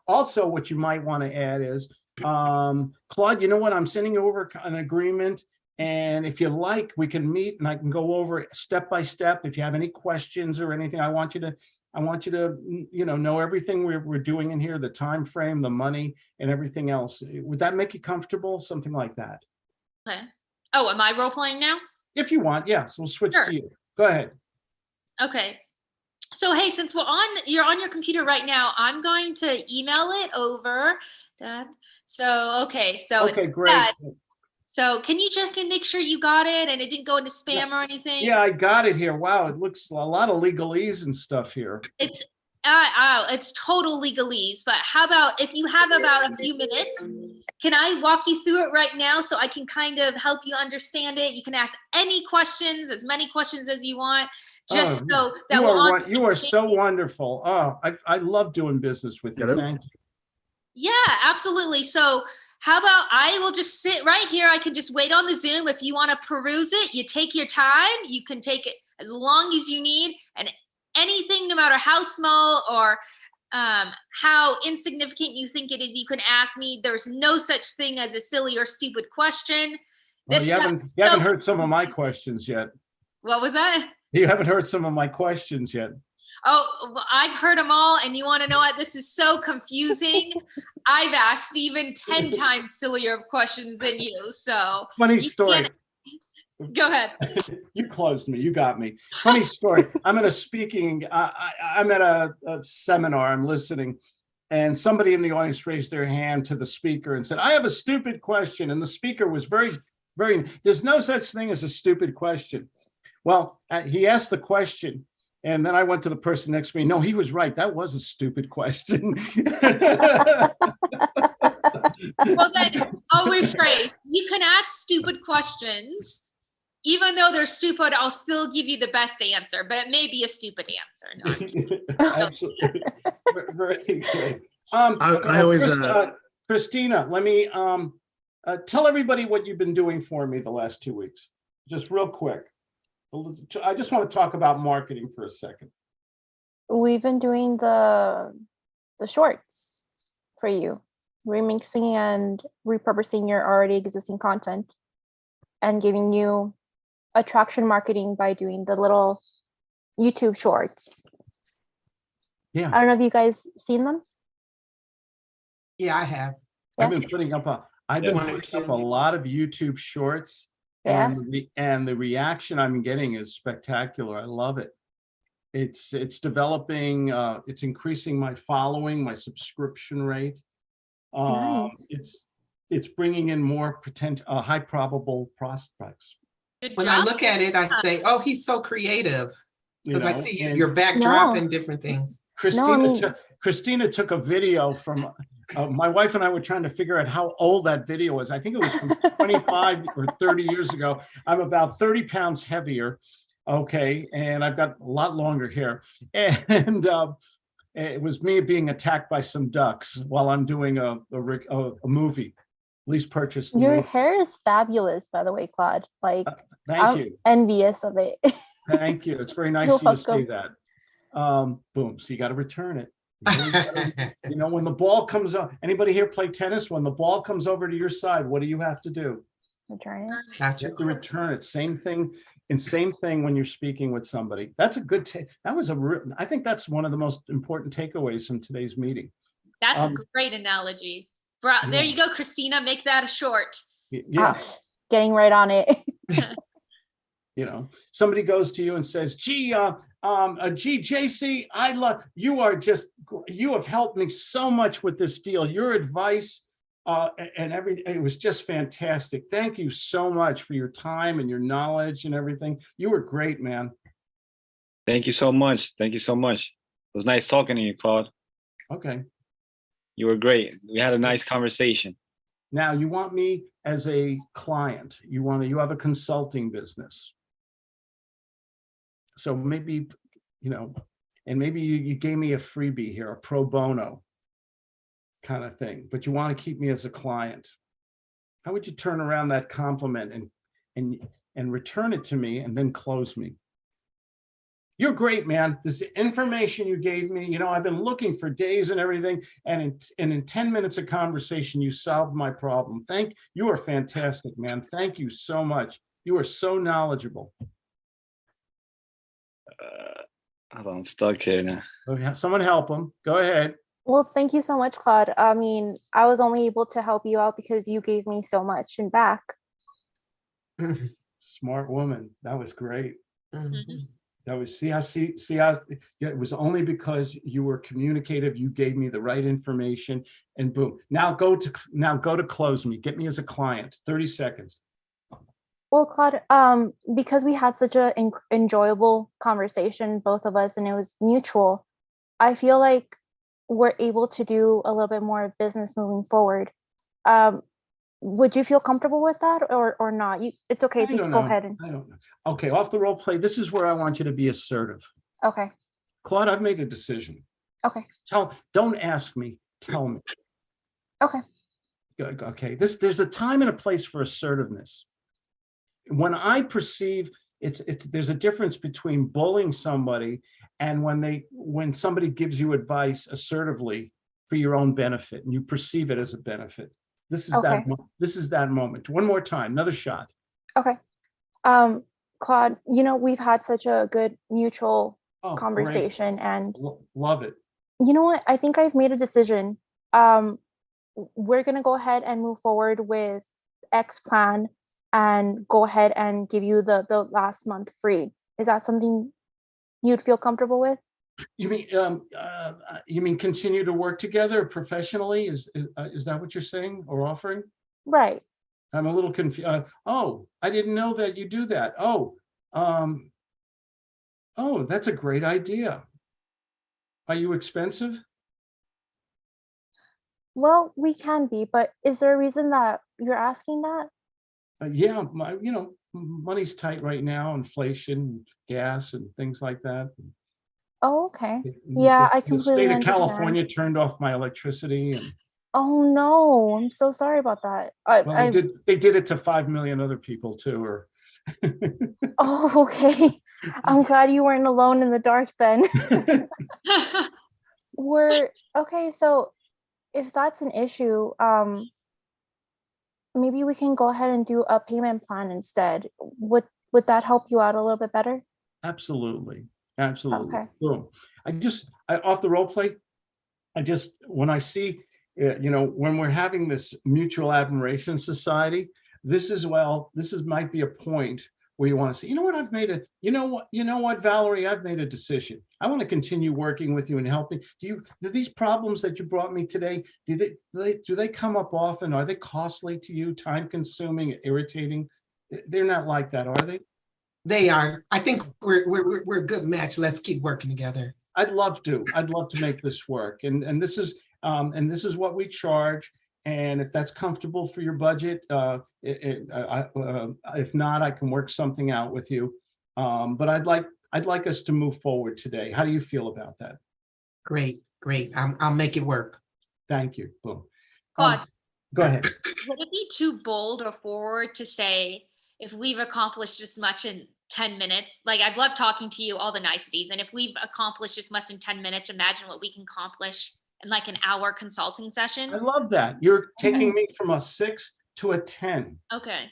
Also, what you might want to add is, Claude, you know what? I'm sending you over an agreement. And if you like, we can meet and I can go over it step by step. If you have any questions or anything, I want you to, you know everything we're doing in here, the time frame, the money, and everything else. Would that make you comfortable? Something like that. Okay. Oh, am I role playing now? If you want, yeah. So we'll switch Sure. to you. Go ahead. Okay. So hey, since you're on your computer right now, I'm going to email it over. So okay, so Okay, it's great. that. So can you check and make sure you got it and it didn't go into spam or anything? Yeah, I got it here. Wow, it looks a lot of legalese and stuff here. It's total legalese, but how about if you have about a few minutes, can I walk you through it right now so I can kind of help you understand it? You can ask any questions, as many questions as you want, just so that You are so wonderful. Oh, I love doing business with you. Get it? Thank you. Yeah, absolutely. So how about I will just sit right here. I can just wait on the Zoom. If you want to peruse it, you take your time. You can take it as long as you need. And anything, no matter how small or how insignificant you think it is, you can ask me. There's no such thing as a silly or stupid question. Well, you haven't heard some of my questions yet. What was that? You haven't heard some of my questions yet. Oh, well, I've heard them all. And you want to know what? This is so confusing. I've asked even 10 times sillier of questions than you. So Funny you story. go ahead. You closed me. You got me. Funny story. I'm at a speaking. I'm at a seminar. I'm listening, and somebody in the audience raised their hand to the speaker and said, "I have a stupid question." And the speaker was very, very. There's no such thing as a stupid question. Well, he asked the question. And then I went to the person next to me. No, he was right. That was a stupid question. Well, then I'll rephrase. You can ask stupid questions, even though they're stupid, I'll still give you the best answer, but it may be a stupid answer. No, I'm kidding. Absolutely. Very good. I always, Christina, let me tell everybody what you've been doing for me the last 2 weeks, just real quick. I just want to talk about marketing for a second. We've been doing the shorts for you, remixing and repurposing your already existing content and giving you attraction marketing by doing the little YouTube shorts. Yeah. I don't know if you guys seen them. Yeah, I have. I've been putting up I've been One or putting up two. a lot of YouTube shorts, Yeah. and the reaction I'm getting is spectacular. I love it. It's developing, it's increasing my following, my subscription rate. Nice. It's bringing in more potential, high probable prospects. Good When I job. look at it, I say, oh, he's so creative. You Because I know, see and your backdrop No. and different things. Christina took a video from, my wife and I were trying to figure out how old that video was. I think it was from 25 or 30 years ago. I'm about 30 pounds heavier. Okay. And I've got a lot longer hair. And it was me being attacked by some ducks while I'm doing a movie. Least purchased. the Your movie. hair is fabulous, by the way, Claude. Like, Thank I'm you. envious of it. Thank you. It's very nice You're of you to say welcome. that. Boom. So you got to return it. You know, when the ball comes up, anybody here play tennis? When the ball comes over to your side, what do you have to do? Return it. Gotcha. You have to return it. Same thing. And same thing when you're speaking with somebody. That's a good take. I think that's one of the most important takeaways from today's meeting. That's a Um, great analogy. There you go, Christina. Make that a short. Yeah. Getting right on it. You know, somebody goes to you and says, gee, JC, I love, you have helped me so much with this deal. Your advice it was just fantastic. Thank you so much for your time and your knowledge and everything. You were great, man. Thank you so much. Thank you so much. It was nice talking to you, Claude. Okay. You were great. We had a nice conversation. Now you want me as a client, you have a consulting business. So maybe, you know, and maybe you gave me a freebie here, a pro bono kind of thing, but you want to keep me as a client. How would you turn around that compliment and return it to me and then close me? You're great, man. This information you gave me, you know, I've been looking for days and everything, and in 10 minutes of conversation, you solved my problem. You are fantastic, man. Thank you so much. You are so knowledgeable. Hold on, I'm stuck here now. Okay, someone help him. Go ahead. Well, thank you so much, Claude. I mean, I was only able to help you out because you gave me so much and back. Smart woman. That was great. Mhm. That was, see, yeah, it was only because you were communicative. You gave me the right information, and boom. Now go to close me. Get me as a client. 30 seconds. Well, Claude, because we had such a enjoyable conversation, both of us, and it was mutual, I feel like we're able to do a little bit more business moving forward. Would you feel comfortable with that or not? It's okay if I you don't go know. ahead and I don't know. Okay, off the role play. This is where I want you to be assertive. okay. Claude, I've made a decision. Okay. Don't ask me. Tell me. Okay. Okay. There's a time and a place for assertiveness. When I perceive there's a difference between bullying somebody and when somebody gives you advice assertively for your own benefit and you perceive it as a benefit. This is that moment. One more time, another shot. Okay. Claude, you know, we've had such a good mutual conversation and love it. you know what? I think I've made a decision. We're gonna go ahead and move forward with X plan and go ahead and give you the last month free. Is that something you'd feel comfortable with? You mean continue to work together professionally? Is that what you're saying or offering? Right. I'm a little confused. Oh, I didn't know that you do that. Oh, that's a great idea. Are you expensive? Well, we can be, but is there a reason that you're asking that? Yeah, money's tight right now, inflation, gas and things like that. Oh, okay. Yeah, I The completely state of understand. California turned off my electricity and, Oh no, I'm so sorry about that. I, well, I, they did it to 5 million other people too, or. oh, okay. I'm glad you weren't alone in the dark then. Okay, so if that's an issue, maybe we can go ahead and do a payment plan instead. Would that help you out a little bit better? Absolutely, absolutely. Okay. Boom. Off the role play, when I see, when we're having this mutual admiration society, this might be a point where you want to say, you know what, Valerie, I've made a decision. I want to continue working with you and helping. Do these problems that you brought me today, do they come up often? Are they costly to you, time consuming, irritating? They're not like that, are they? They are. I think we're a good match. Let's keep working together. I'd love to make this work. And this is what we charge. And if that's comfortable for your budget, if not, I can work something out with you. But I'd like us to move forward today. How do you feel about that? Great. I'll make it work. Thank you. Boom. Claude, Go ahead. would it be too bold or forward to say if we've accomplished this much in 10 minutes? Like, I've loved talking to you, all the niceties. And if we've accomplished this much in 10 minutes, imagine what we can accomplish in like an hour consulting session. I love that. You're taking me from a 6 to a 10. Okay.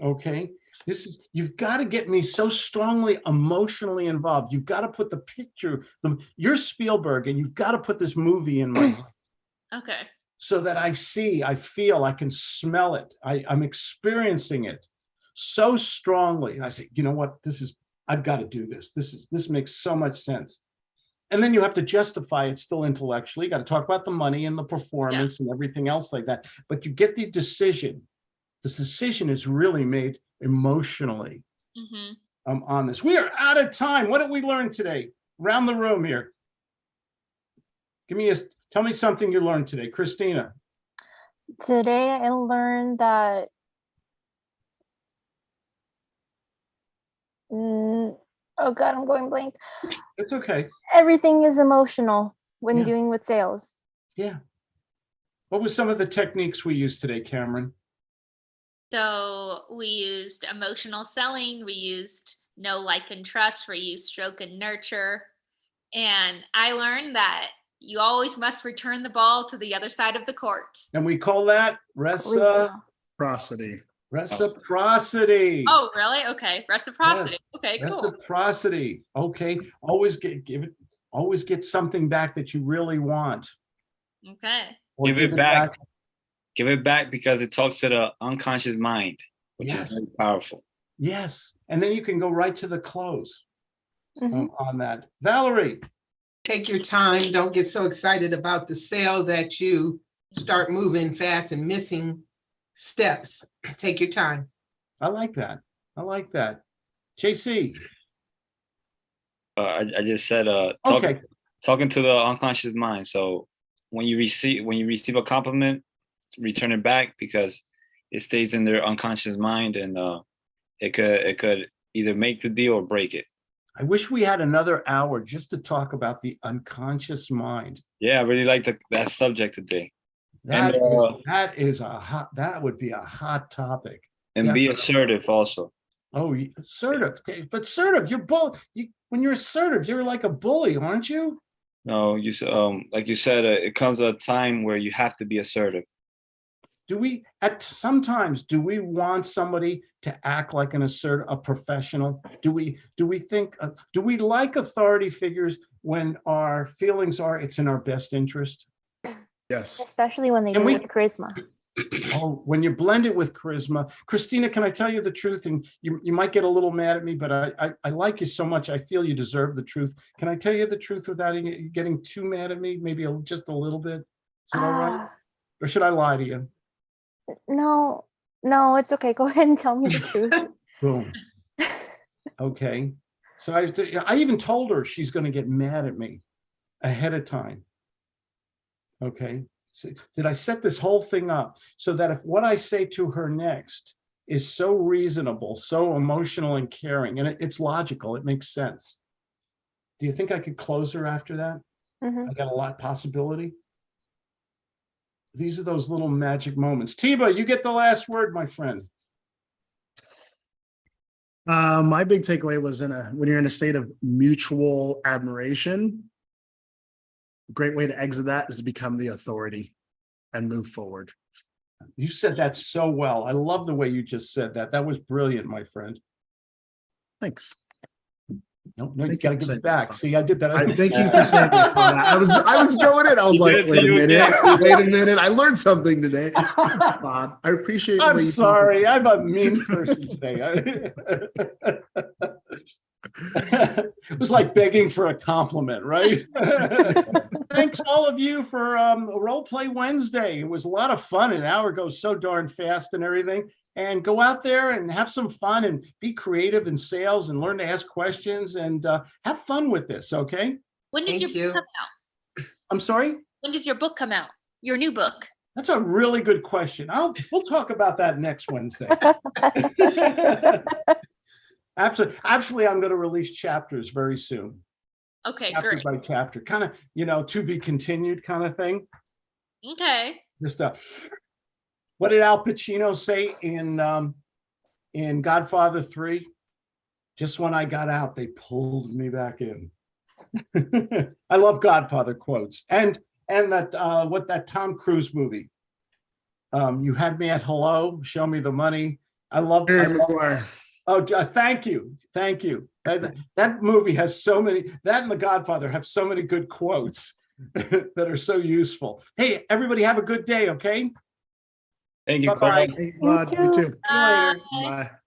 Okay. You've got to get me so strongly emotionally involved. You've got to put the picture, you're Spielberg, and you've got to put this movie in my head. Okay. So that I feel, I can smell it. I'm experiencing it so strongly. And I say, you know what, I've got to do this. This makes so much sense. And then you have to justify it still intellectually. You got to talk about the money and the performance and everything else like that. But you get the decision. This decision is really made emotionally on this. We are out of time. What did we learn today? Around the room here. Tell me something you learned today, Christina. Today I learned that oh God, I'm going blank. It's okay. Everything is emotional when Yeah. dealing with sales. Yeah. What were some of the techniques we used today, Cameron? So we used emotional selling, we used know, like, and trust, we used stroke and nurture. And I learned that you always must return the ball to the other side of the court. And we call that Prosody. reciprocity. Oh, really? Okay. Reciprocity. Okay, cool. Reciprocity. Okay. Always get something back that you really want. Okay. Or Give it back. Give it back because it talks to the unconscious mind, which Yes. is very powerful. Yes. And then you can go right to the close Mhm. on that. Valerie. Take your time. Don't get so excited about the sale that you start moving fast and missing steps. Take your time. I like that. JC. I just said Okay. talking to the unconscious mind. So when you receive a compliment, return it back because it stays in their unconscious mind, and it could either make the deal or break it. I wish we had another hour just to talk about the unconscious mind. Yeah, I really like that subject today. That And, that would be a hot topic. And be Definitely. assertive also. Oh, assertive. Okay, but assertive, when you're assertive, you're like a bully, aren't you? No, like you said, it comes a time where you have to be assertive. Sometimes do we want somebody to act like a professional? Do we like authority figures when our feelings are it's in our best interest? Yes. Especially when they And do we- it with charisma. Oh, when you blend it with charisma. Christina, can I tell you the truth? And you might get a little mad at me, but I like you so much. I feel you deserve the truth. Can I tell you the truth without you getting too mad at me? Maybe just a little bit. Is it all right? Or should I lie to you? No, it's okay. Go ahead and tell me the truth. Boom. Okay. So I even told her she's going to get mad at me ahead of time. Okay. So did I set this whole thing up so that if what I say to her next is so reasonable, so emotional and caring, and it's logical. It makes sense. Do you think I could close her after that? Mhm. I got a lot possibility. These are those little magic moments. Tiba, you get the last word, my friend. My big takeaway was when you're in a state of mutual admiration, a great way to exit that is to become the authority and move forward. You said that so well. I love the way you just said that. That was brilliant, my friend. Thanks. No, you Thank got to you for give saying it back. that. See, I did that. Thank you for saying that. I was going in. I was You like, did, wait a you minute, did. wait a minute. I learned something today. Thanks, Claude. I appreciate the I'm way you sorry. I'm a mean person today. It was like begging for a compliment, right? Thanks all of you for Role Play Wednesday. It was a lot of fun. An hour goes so darn fast and everything. And go out there and have some fun and be creative in sales and learn to ask questions and have fun with this, okay? When does Thank your you. book come out? I'm sorry? When does your book come out? Your new book? That's a really good question. We'll talk about that next Wednesday. Actually, I'm going to release chapters very soon. Okay, Chapter great. by chapter, kind of, to be continued kind of thing. Okay. Just what did Al Pacino say in Godfather 3? Just when I got out, they pulled me back in. I love Godfather quotes and that that Tom Cruise movie. You had me at hello, show me the money. I love. McGuire. Oh, thank you. That movie has so many. That and The Godfather have so many good quotes that are so useful. Hey, everybody, have a good day. Okay. Thank you, Bye-bye. Claude. Hey, Claude, you too. too. See you later. Bye.